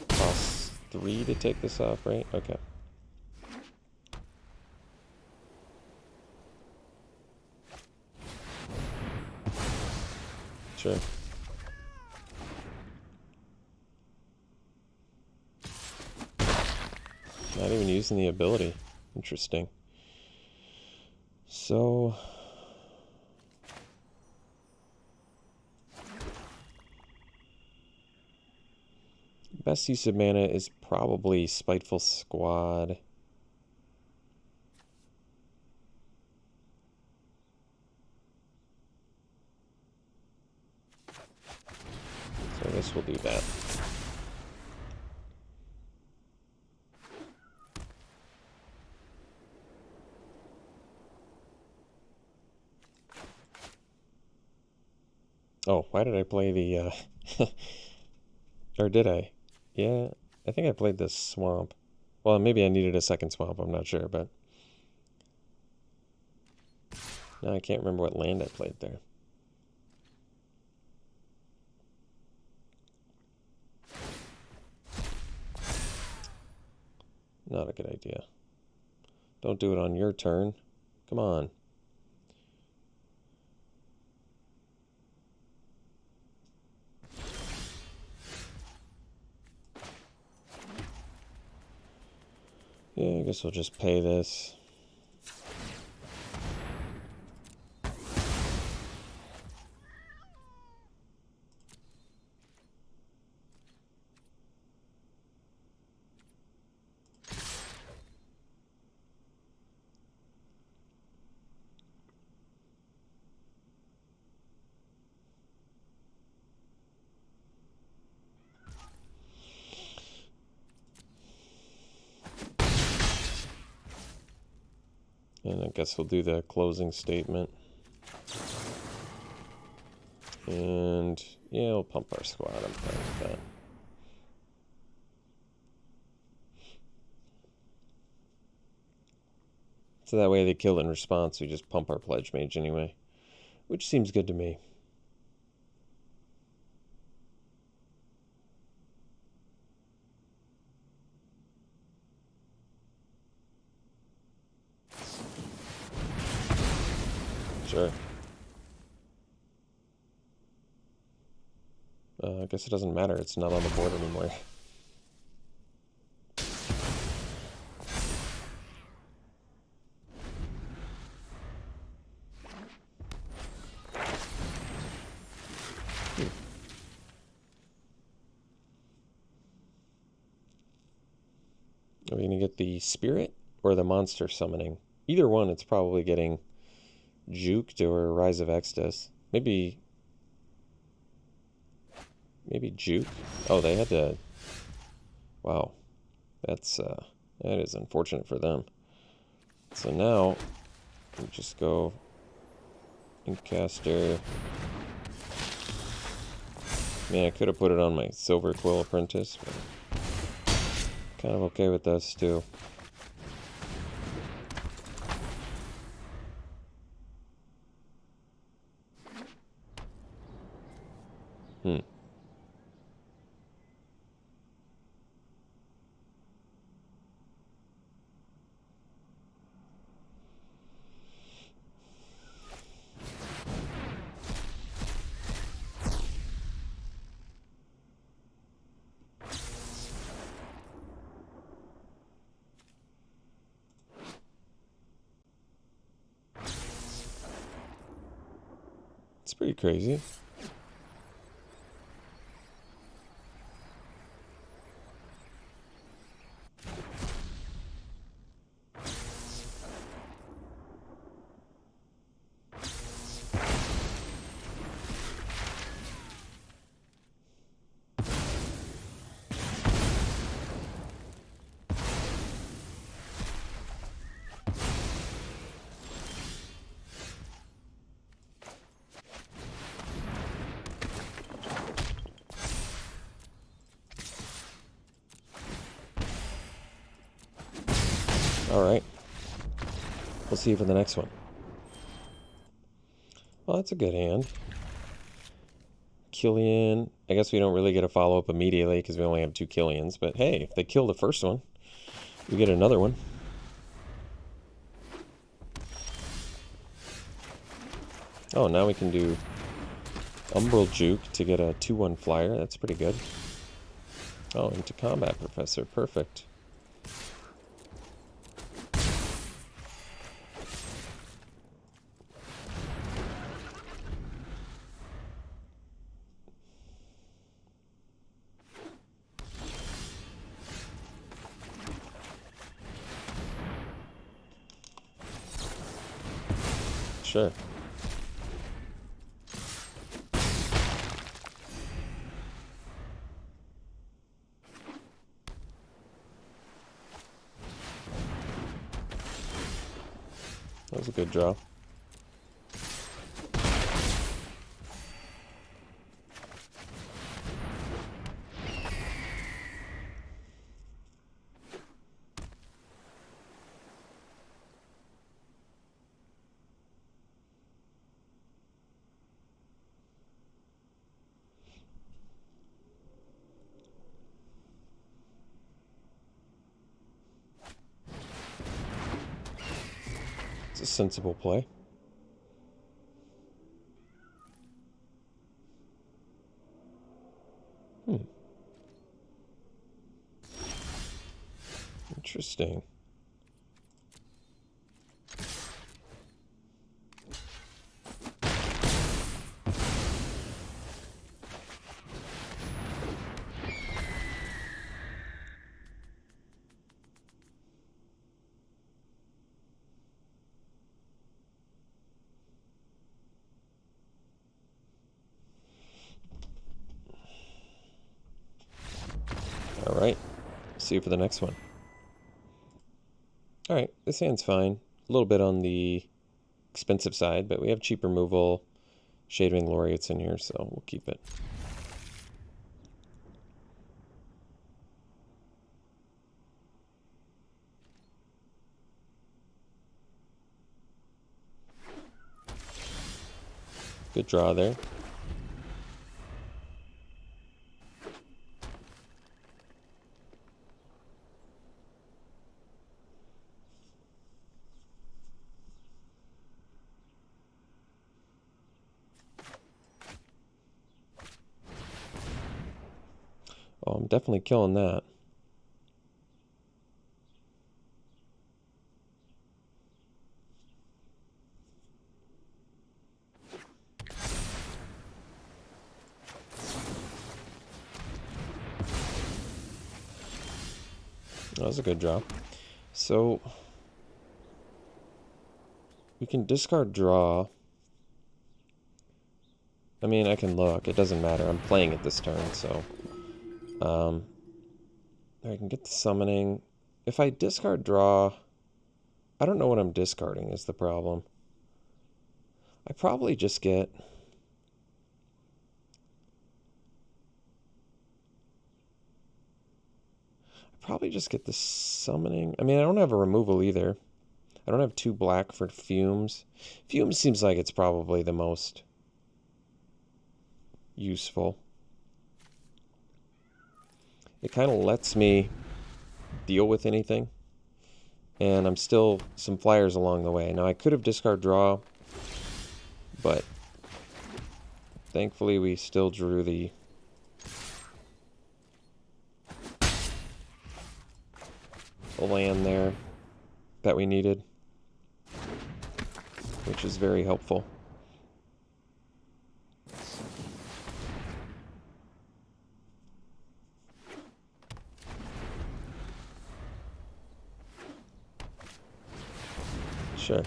Costs 3 to take this off, right? Okay. Sure. Not even using the ability. Interesting. So... best use of mana is probably Spiteful Squad. So I guess we'll do that. Oh, why did I play the, or did I? Yeah, I think I played this swamp. Well, maybe I needed a second swamp, I'm not sure, but... now I can't remember what land I played there. Not a good idea. Don't do it on your turn. Come on. Yeah, I guess we'll just pay this. And I guess we'll do the closing statement. And yeah, we'll pump our squad. I'm fine with that. So that way they kill in response, we just pump our Pledge Mage anyway. Which seems good to me. Sure. I guess it doesn't matter. It's not on the board anymore. Are we going to get the Spirit or the Monster Summoning? Either one, it's probably getting juked or Rise of Exodus. Maybe juke. Oh, they had to. Wow, that is unfortunate for them. So now we just go Inkcaster. Man, I could have put it on my Silver Quill Apprentice, but kind of okay with this too. It's pretty crazy. Alright. We'll see you for the next one. Well, that's a good hand. Killian. I guess we don't really get a follow-up immediately because we only have 2 Killians. But hey, if they kill the first one, we get another one. Oh, now we can do Umbral Juke to get a 2/1 flyer. That's pretty good. Oh, into Combat Professor. Perfect. Sure. That was a good draw. It's a sensible play. Interesting. Alright, see you for the next one. Alright, this hand's fine. little bit on the expensive side, but we have cheap removal, Shadewing Laureates in here, so we'll keep it. Good draw there. Oh, I'm definitely killing that. That was a good draw. So we can discard draw. I mean, I can look. It doesn't matter. I'm playing it this turn, so I can get the summoning. If I discard draw, I don't know what I'm discarding is the problem. I probably just get... the summoning. I mean, I don't have a removal either. I don't have 2 black for Fumes. Fumes seems like it's probably the most useful. It kind of lets me deal with anything. And I'm still some flyers along the way. Now, I could have discard draw, but thankfully we still drew the land there that we needed, which is very helpful. Sure.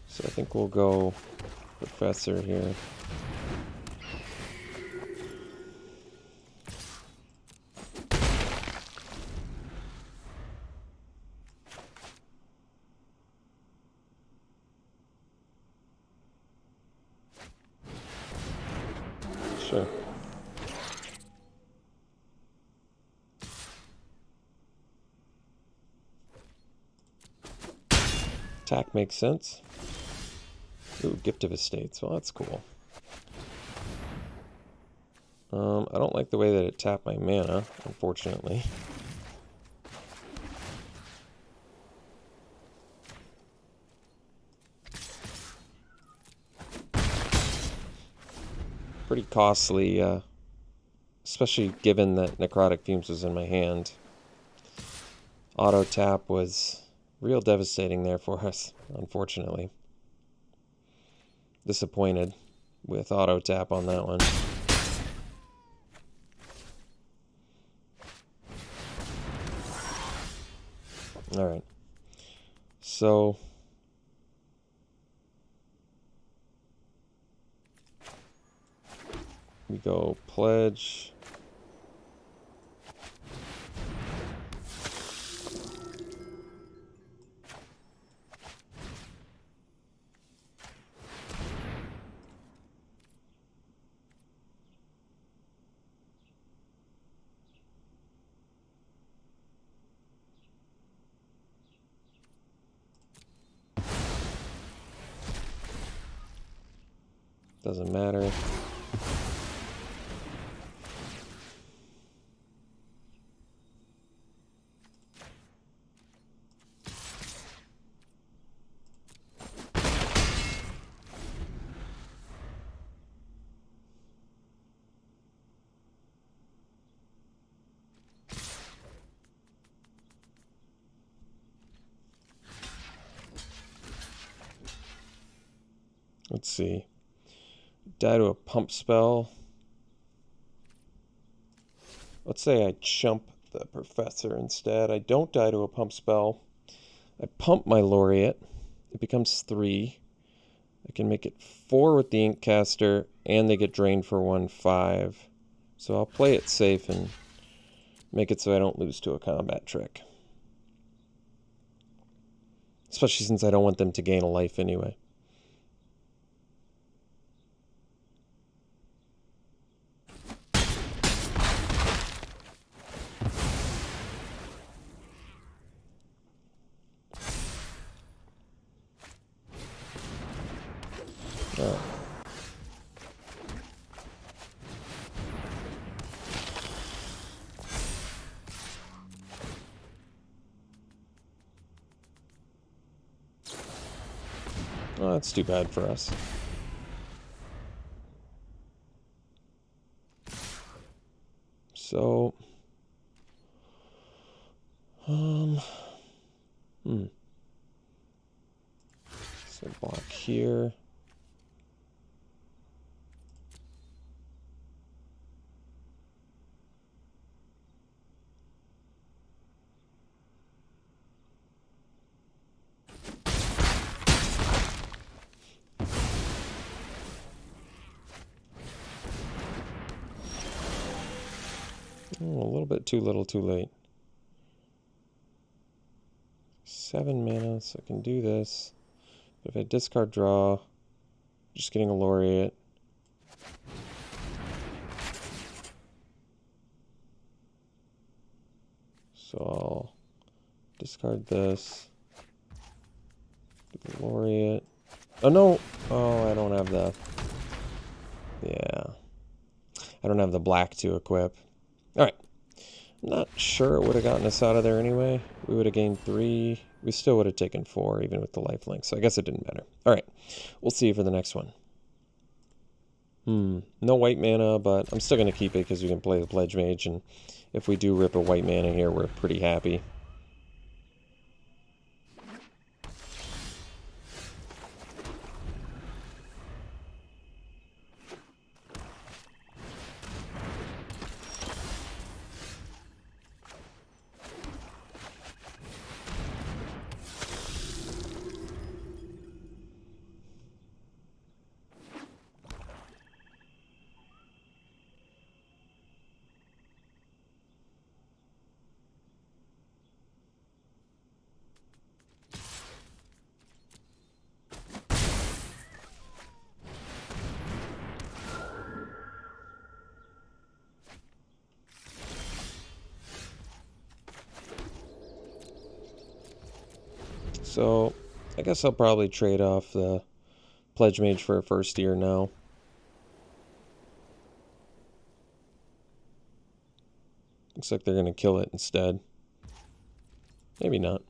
So I think we'll go Professor here. Sure. Attack makes sense. Ooh, Gift of Estates. Well, that's cool. I don't like the way that it tapped my mana, unfortunately. Pretty costly, especially given that Necrotic Fumes was in my hand. Auto tap was real devastating there for us, unfortunately. Disappointed with auto tap on that one. Alright. So we go Pledge. Doesn't matter. Let's see. Die to a pump spell. Let's say I chump the Professor instead. I don't die to a pump spell. I pump my Laureate. It becomes 3. I can make it 4 with the Inkcaster, and they get drained for 1/5. So I'll play it safe and make it so I don't lose to a combat trick. especially since I don't want them to gain a life anyway. Alright. Oh, that's too bad for us. So, so block here. Oh, a little bit too little, too late. 7 mana, so I can do this. But if I discard draw, just getting a laureate. So I'll discard this. Get the laureate. Oh no! Oh, I don't have the... Yeah. I don't have the black to equip. Alright. I'm not sure it would have gotten us out of there anyway. We would have gained 3. We still would have taken 4, even with the lifelink. So I guess it didn't matter. Alright. We'll see you for the next one. No white mana, but I'm still going to keep it because we can play the Pledge Mage. And if we do rip a white mana here, we're pretty happy. So, I guess I'll probably trade off the Pledge Mage for a first year now. Looks like they're going to kill it instead. Maybe not.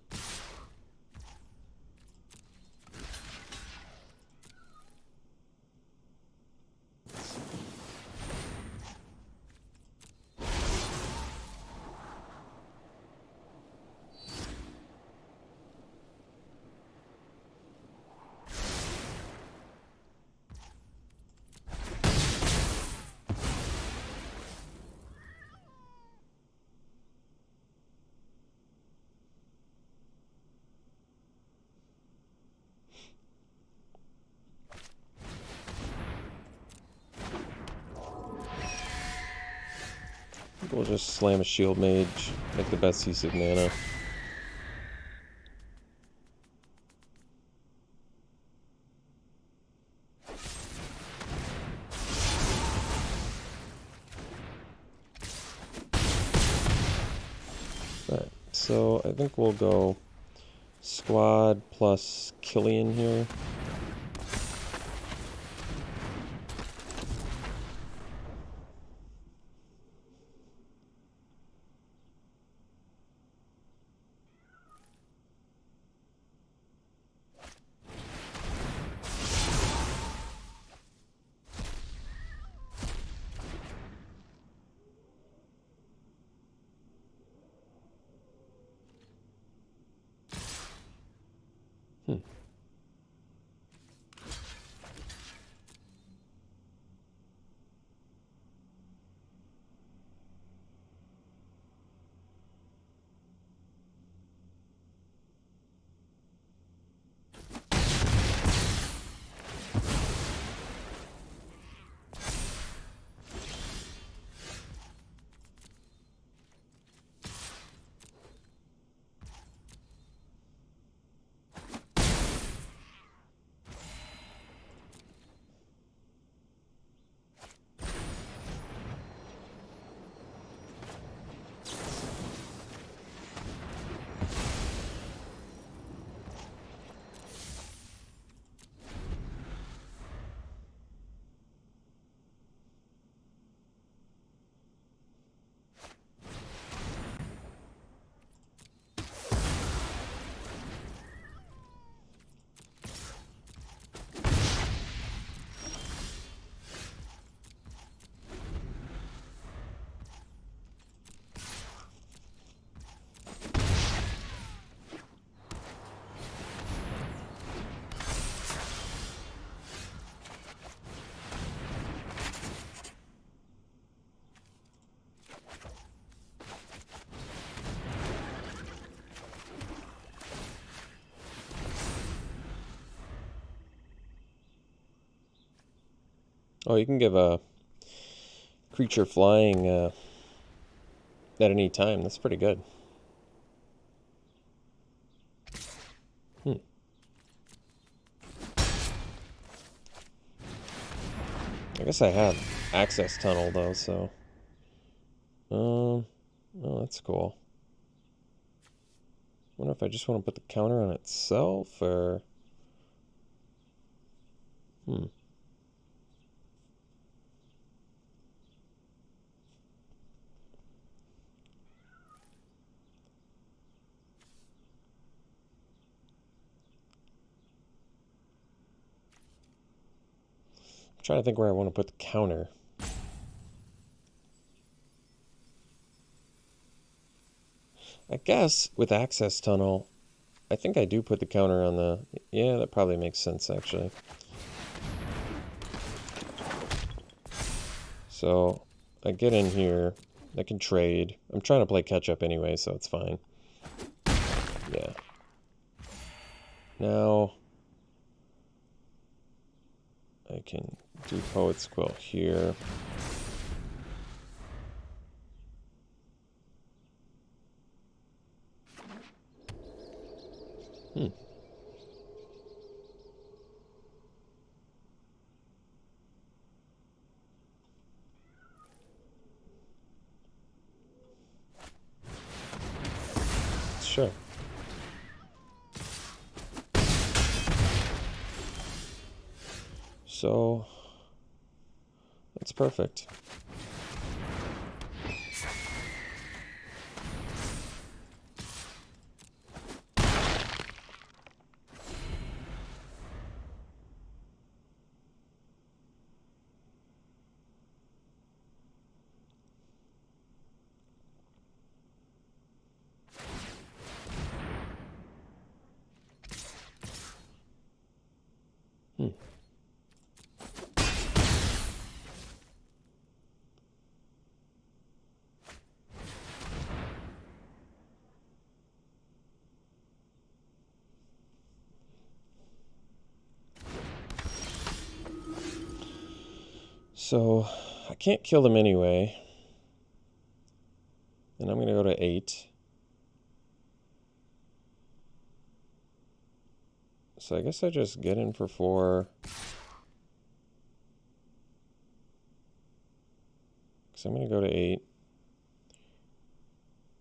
We'll just slam a Shield Mage, make the best use of mana. Alright, so I think we'll go Squad plus Killian here. Oh, you can give a creature flying at any time. That's pretty good. I guess I have access tunnel though, so oh, that's cool. Wonder if I just want to put the counter on itself or I'm trying to think where I want to put the counter. I guess with access tunnel, I think I do put the counter on the... Yeah, that probably makes sense, actually. So, I get in here. I can trade. I'm trying to play catch-up anyway, so it's fine. Yeah. Now, I can do Poet's Quill here. Sure. So, that's perfect. So, I can't kill them anyway. And I'm going to go to 8. So I guess I just get in for 4. So I'm going to go to 8.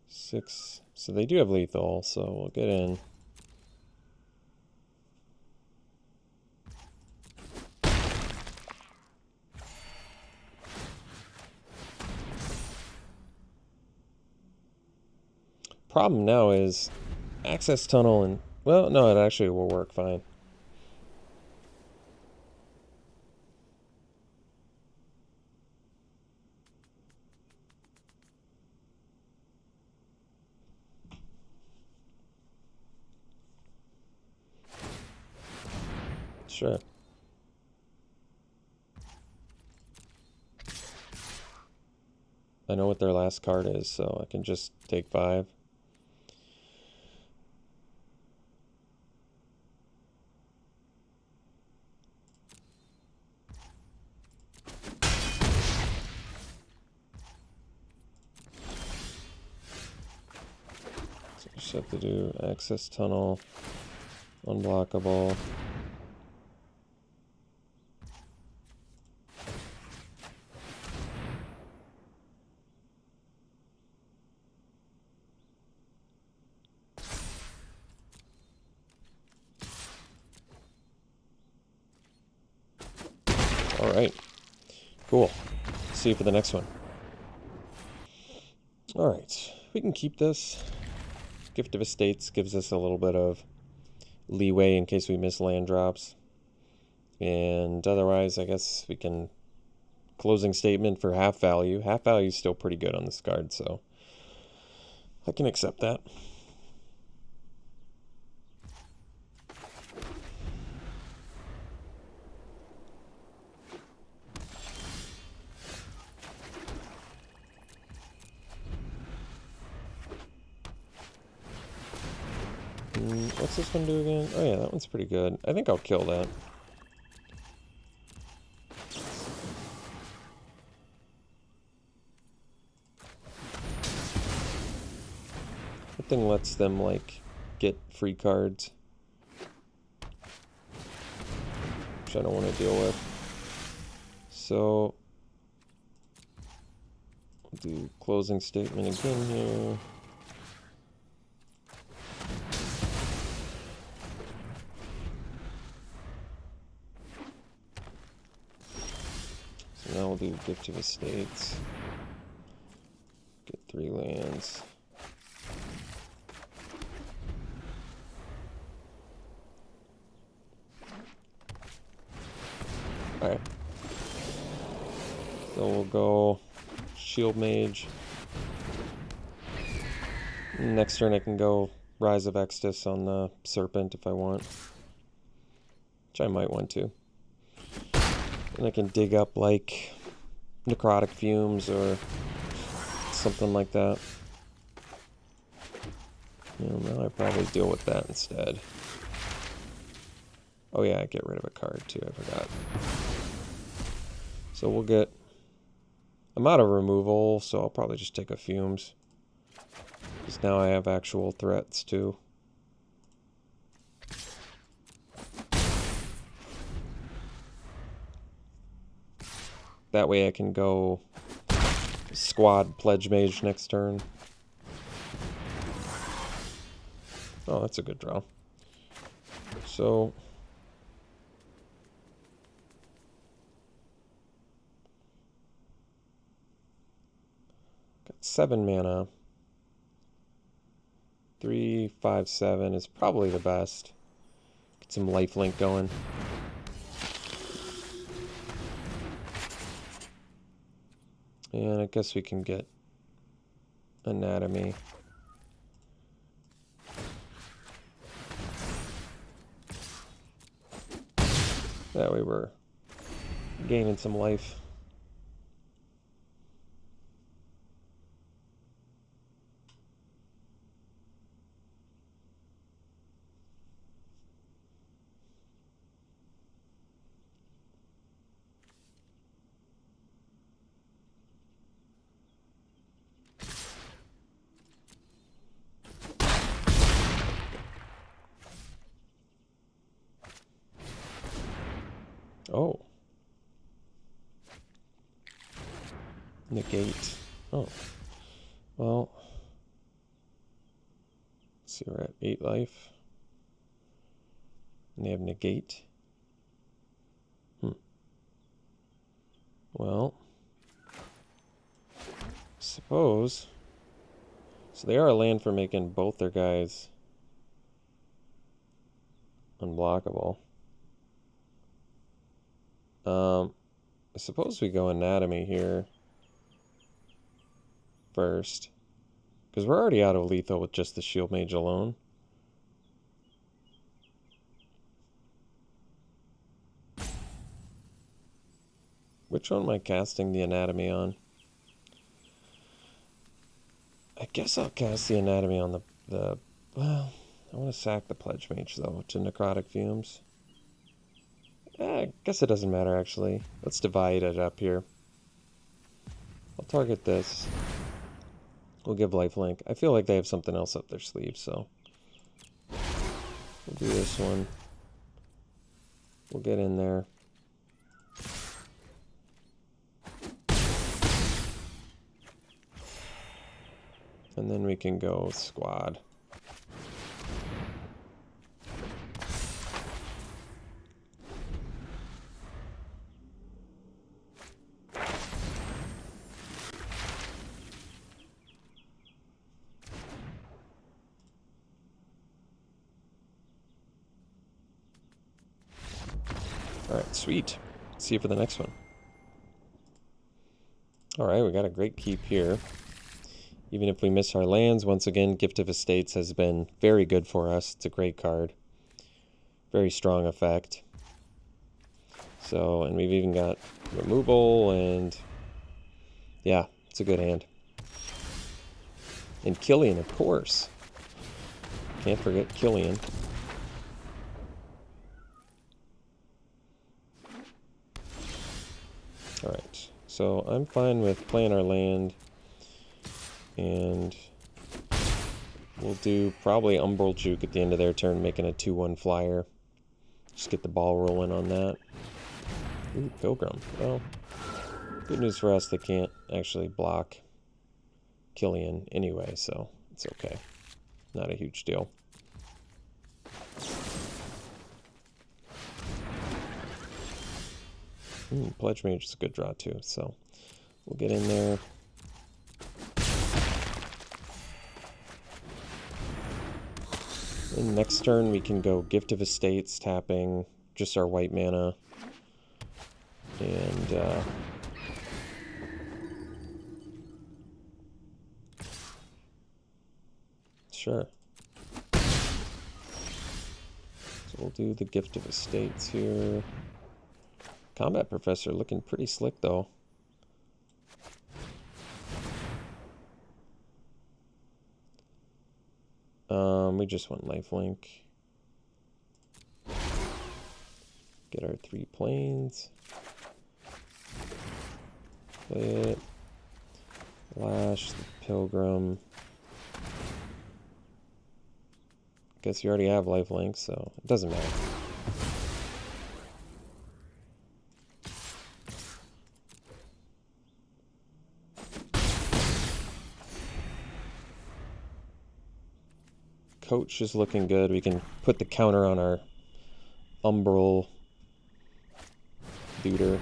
6. So they do have lethal, so we'll get in. Problem now is access tunnel and... Well, no, it actually will work fine. Sure. I know what their last card is, so I can just take 5. So I just have to do access tunnel, unblockable. All right, cool. See you for the next one. All right, we can keep this. Gift of Estates gives us a little bit of leeway in case we miss land drops. And otherwise, I guess we can... Closing statement for half value. Half value is still pretty good on this card, so I can accept that. What's this one do again? Oh yeah, that one's pretty good. I think I'll kill that. Nothing lets them, like, get free cards, which I don't want to deal with. So, we'll do closing statement again here. So now we'll do Gift of Estates. Get 3 lands. Alright. So we'll go Shield Mage. Next turn I can go Rise of Extus on the Serpent if I want. Which I might want to. And I can dig up like Necrotic Fumes or something like that. Now I probably deal with that instead. Oh yeah, I get rid of a card too, I forgot. So we'll get... I'm out of removal, so I'll probably just take a Fumes. Because now I have actual threats too. That way I can go Squad Pledge Mage next turn. Oh, that's a good draw. So... got 7 mana. 3, 5, 7 is probably the best. Get some lifelink going. And I guess we can get Anatomy. That way we're gaining some life. Oh. Negate. Oh. Well. Let's see, we're at 8 life. And they have negate. Well. Suppose. So they are a land for making both their guys unblockable. I suppose we go Anatomy here first. Because we're already out of lethal with just the Shield Mage alone. Which one am I casting the Anatomy on? I guess I'll cast the Anatomy on the well, I want to sack the Pledge Mage though to Necrotic Fumes. I guess it doesn't matter actually. Let's divide it up here. I'll target this. We'll give lifelink. I feel like they have something else up their sleeve, so we'll do this one. We'll get in there. And then we can go Squad. Alright, sweet. Let's see you for the next one. Alright, we got a great keep here. Even if we miss our lands, once again, Gift of Estates has been very good for us. It's a great card. Very strong effect. So, and we've even got removal, and yeah, it's a good hand. And Killian, of course. Can't forget Killian. Alright, so I'm fine with playing our land and We'll do probably Umbral Juke at the end of their turn, making a 2/1 flyer. Just get the ball rolling on that. Ooh, Pilgrim. Well, good news for us, they can't actually block Killian anyway, so it's okay. Not a huge deal. Pledge Mage is a good draw too, so we'll get in there. And next turn we can go Gift of Estates, tapping just our white mana. And sure. So we'll do the Gift of Estates here. Combat Professor looking pretty slick though. We just want lifelink. Get our 3 planes. Play it. Lash the Pilgrim. Guess you already have lifelink, so it doesn't matter. Coach is looking good. We can put the counter on our Umbral Looter.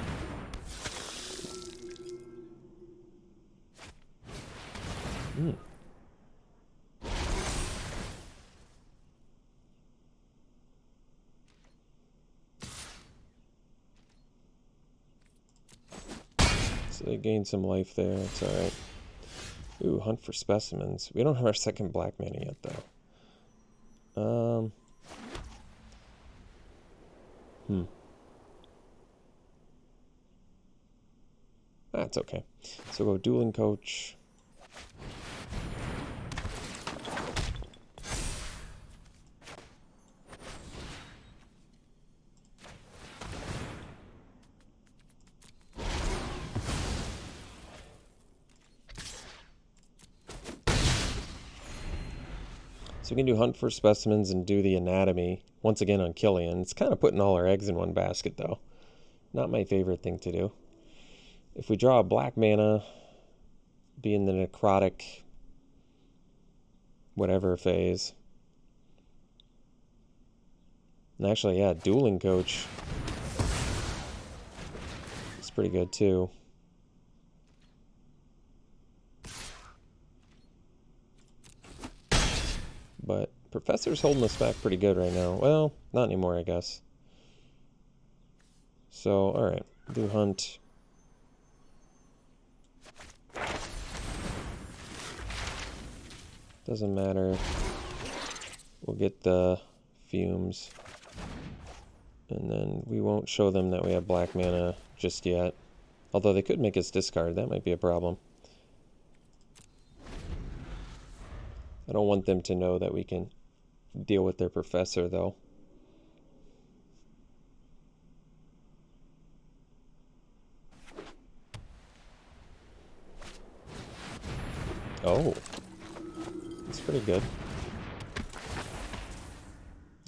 So they gain some life there. It's alright. Ooh, hunt for specimens. We don't have our second black mana yet, though. That's okay. So go Dueling Coach. So we can do Hunt for Specimens and do the Anatomy once again on Killian. It's kind of putting all our eggs in one basket, though. Not my favorite thing to do. If we draw a black mana, be in the necrotic whatever phase. And actually, yeah, Dueling Coach. It's pretty good, too. But Professor's holding us back pretty good right now. Well, not anymore, I guess. So, alright. Do Hunt. Doesn't matter. We'll get the Fumes. And then we won't show them that we have black mana just yet. Although they could make us discard. That might be a problem. I don't want them to know that we can deal with their Professor, though. Oh. That's pretty good.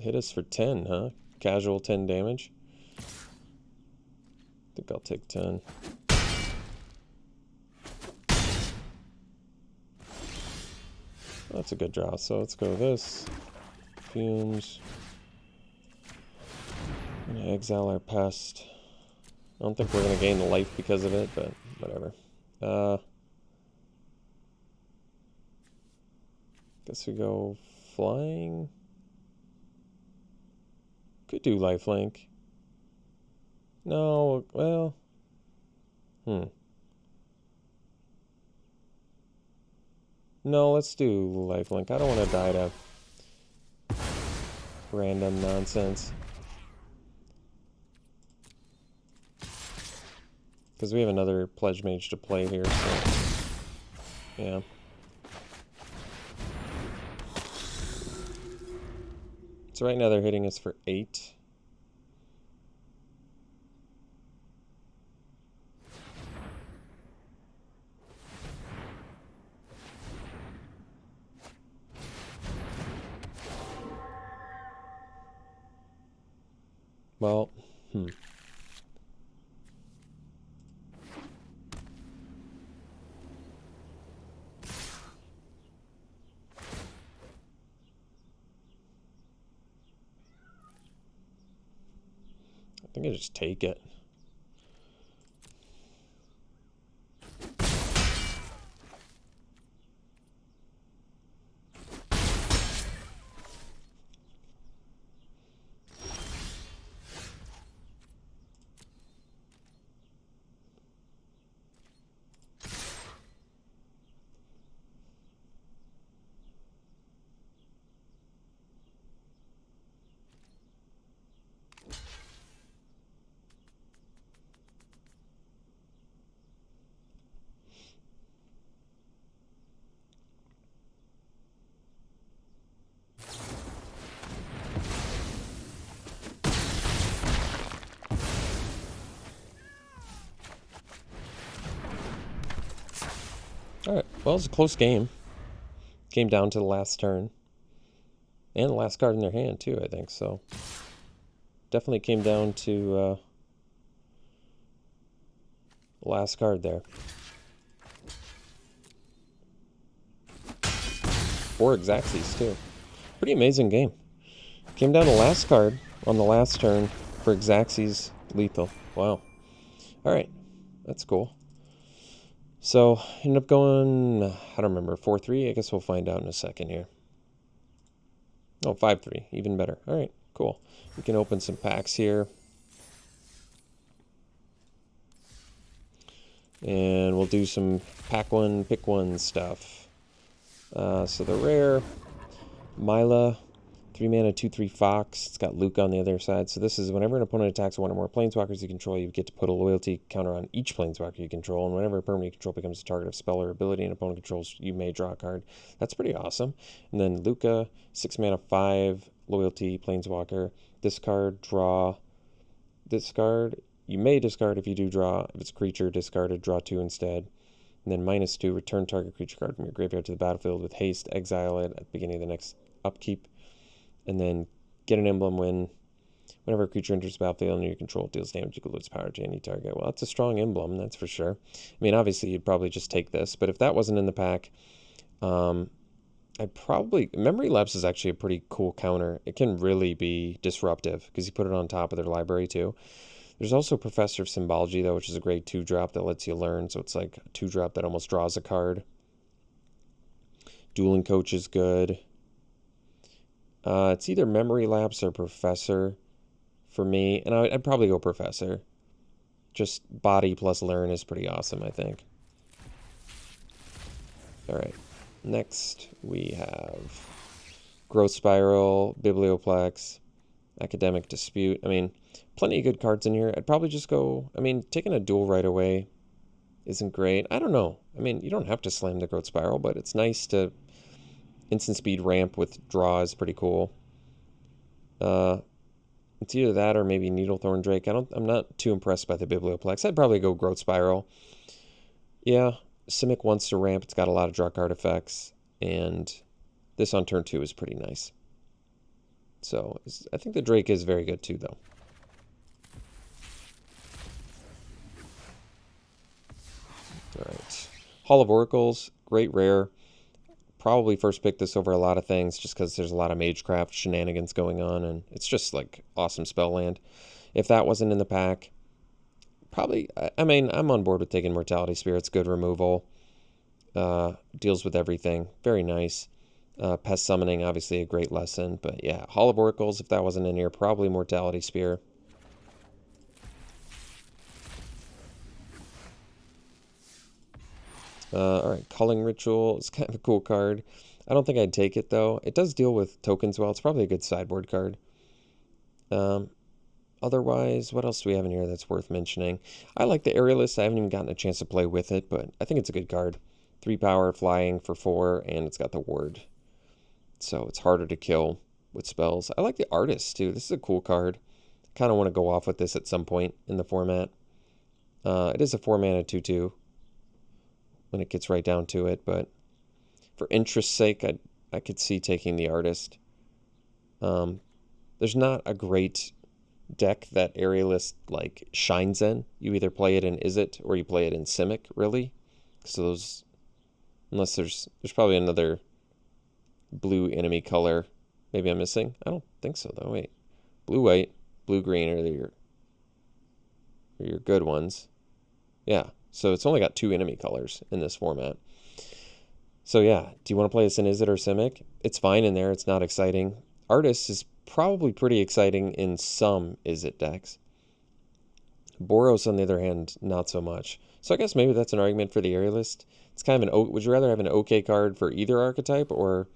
Hit us for 10, huh? Casual 10 damage. I think I'll take 10. That's a good draw. So let's go this. Fumes. I'm gonna exile our pest. I don't think we're gonna gain life because of it, but whatever. Guess we go flying. Could do lifelink. No, well. No, let's do lifelink. I don't want to die to random nonsense. Because we have another Pledge Mage to play here, so yeah. So right now they're hitting us for 8. Well, I think I just take it. All right, well, it's a close game. Came down to the last turn. And the last card in their hand, too, I think. So, definitely came down to the last card there. 4 Xaxes, too. Pretty amazing game. Came down to the last card on the last turn for Xaxes lethal. Wow. All right, that's cool. So, ended up going, I don't remember, 4-3? I guess we'll find out in a second here. Oh, 5-3, even better. All right, cool. We can open some packs here. And we'll do some pack one, pick one stuff. So the rare, Myla, 3-mana, 2/3 Fox. It's got Luke on the other side. So this is whenever an opponent attacks one or more planeswalkers you control, you get to put a loyalty counter on each planeswalker you control. And whenever a permanent you control becomes a target of spell or ability an opponent controls, you may draw a card. That's pretty awesome. And then Luca, 6-mana, 5 loyalty planeswalker. Discard, draw. Discard. You may discard if you do draw. If it's a creature, discarded, draw 2 instead. And then -2, return target creature card from your graveyard to the battlefield with haste, exile it at the beginning of the next upkeep. And then get an emblem whenever a creature enters the battlefield under your control, deals damage equal to its power to any target. Well, that's a strong emblem, that's for sure. I mean, obviously, you'd probably just take this. But if that wasn't in the pack, I'd probably... Memory Lapse is actually a pretty cool counter. It can really be disruptive because you put it on top of their library, too. There's also Professor of Symbology, though, which is a great 2-drop that lets you learn. So it's like a 2-drop that almost draws a card. Dueling Coach is good. It's either Memory Lapse or Professor for me. And I'd probably go Professor. Just body plus learn is pretty awesome, I think. All right. Next, we have Growth Spiral, Biblioplex, Academic Dispute. I mean, plenty of good cards in here. I'd probably just go... I mean, taking a duel right away isn't great. I don't know. I mean, you don't have to slam the Growth Spiral, but it's nice to... Instant speed ramp with draw is pretty cool. It's either that or maybe Needlethorn Drake. I'm not too impressed by the Biblioplex. I'd probably go Growth Spiral. Yeah, Simic wants to ramp. It's got a lot of draw card effects. And this on turn 2 is pretty nice. So I think the Drake is very good too, though. All right. Hall of Oracles, great rare. Probably first pick this over a lot of things just because there's a lot of Magecraft shenanigans going on, and it's just like awesome spell land. If that wasn't in the pack, probably, I mean, I'm on board with taking Mortality Spirits, good removal. Deals with everything, very nice. Pest Summoning, obviously a great lesson, but yeah, Hall of Oracles, if that wasn't in here, probably Mortality Spear. All right, Culling Ritual is kind of a cool card. I don't think I'd take it, though. It does deal with tokens well. It's probably a good sideboard card. Otherwise, what else do we have in here that's worth mentioning? I like the Aerialist. I haven't even gotten a chance to play with it, but I think it's a good card. 3 power, flying for 4, and it's got the ward. So it's harder to kill with spells. I like the Artist, too. This is a cool card. Kind of want to go off with this at some point in the format. It is a 4-mana 2/2 when it gets right down to it, but for interest's sake, I could see taking the Artist. There's not a great deck that Aerialist like shines in. You either play it in Izzet or you play it in Simic, really. So those, unless there's probably another blue enemy color maybe I'm missing. I don't think so though. Wait, blue white, blue green are your good ones. Yeah, so it's only got 2 enemy colors in this format. So yeah, do you want to play this in Izzet or Simic? It's fine in there. It's not exciting. Artist is probably pretty exciting in some Izzet decks. Boros, on the other hand, not so much. So I guess maybe that's an argument for the Aerialist. It's kind of an, would you rather have an okay card for either archetype or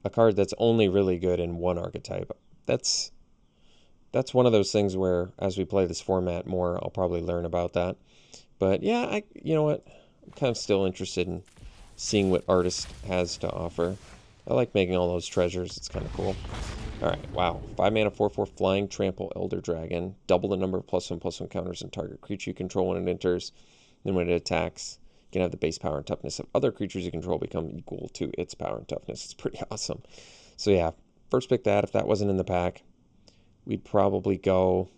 a card that's only really good in one archetype? That's one of those things where as we play this format more, I'll probably learn about that. But yeah, you know what? I'm kind of still interested in seeing what Artist has to offer. I like making all those treasures. It's kind of cool. All right, wow. 5 mana, 4/4 flying, trample, Elder Dragon. Double the number of +1/+1 counters on target creature you control when it enters. Then when it attacks, you can have the base power and toughness of other creatures you control become equal to its power and toughness. It's pretty awesome. So yeah, first pick that. If that wasn't in the pack, we'd probably go...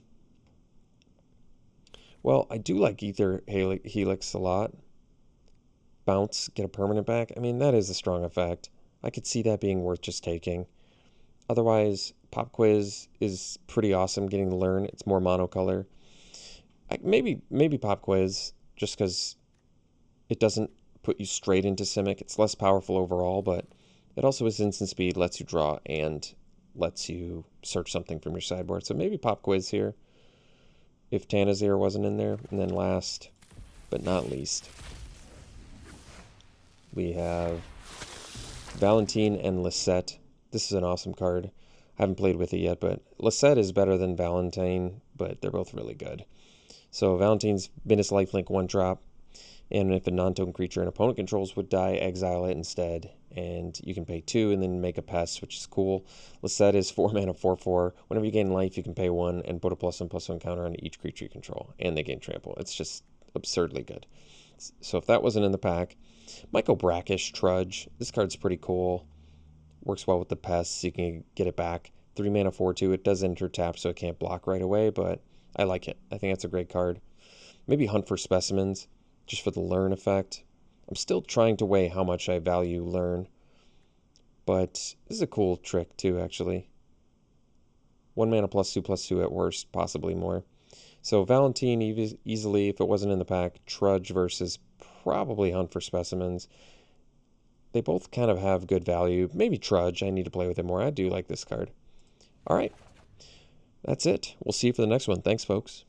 Well, I do like Ether Helix a lot. Bounce, get a permanent back. I mean, that is a strong effect. I could see that being worth just taking. Otherwise, Pop Quiz is pretty awesome getting to learn. It's more monocolor. Maybe Pop Quiz, just because it doesn't put you straight into Simic. It's less powerful overall, but it also is instant speed, lets you draw, and lets you search something from your sideboard. So maybe Pop Quiz here, if Tanazir wasn't in there. And then last, but not least, we have Valentine and Lisette. This is an awesome card. I haven't played with it yet, but Lisette is better than Valentine, but they're both really good. So Valentine's Venus Lifelink 1-drop, and if a non-token creature an opponent controls would die, exile it instead, and you can pay 2 and then make a pest, which is cool. Lisette is 4 mana, 4/4. Whenever you gain life, you can pay 1 and put a +1/+1 counter on each creature you control, and they gain trample. It's just absurdly good. So if that wasn't in the pack, might go Brackish Trudge. This card's pretty cool. Works well with the pests, so you can get it back. 3 mana, 4/2. It does enter tap, so it can't block right away, but I like it. I think that's a great card. Maybe Hunt for Specimens, just for the learn effect. I'm still trying to weigh how much I value learn, but this is a cool trick too, actually. 1 mana +2/+2 at worst, possibly more. So Valentine easily, if it wasn't in the pack. Trudge versus probably Hunt for Specimens. They both kind of have good value. Maybe Trudge. I need to play with it more. I do like this card. All right. That's it. We'll see you for the next one. Thanks, folks.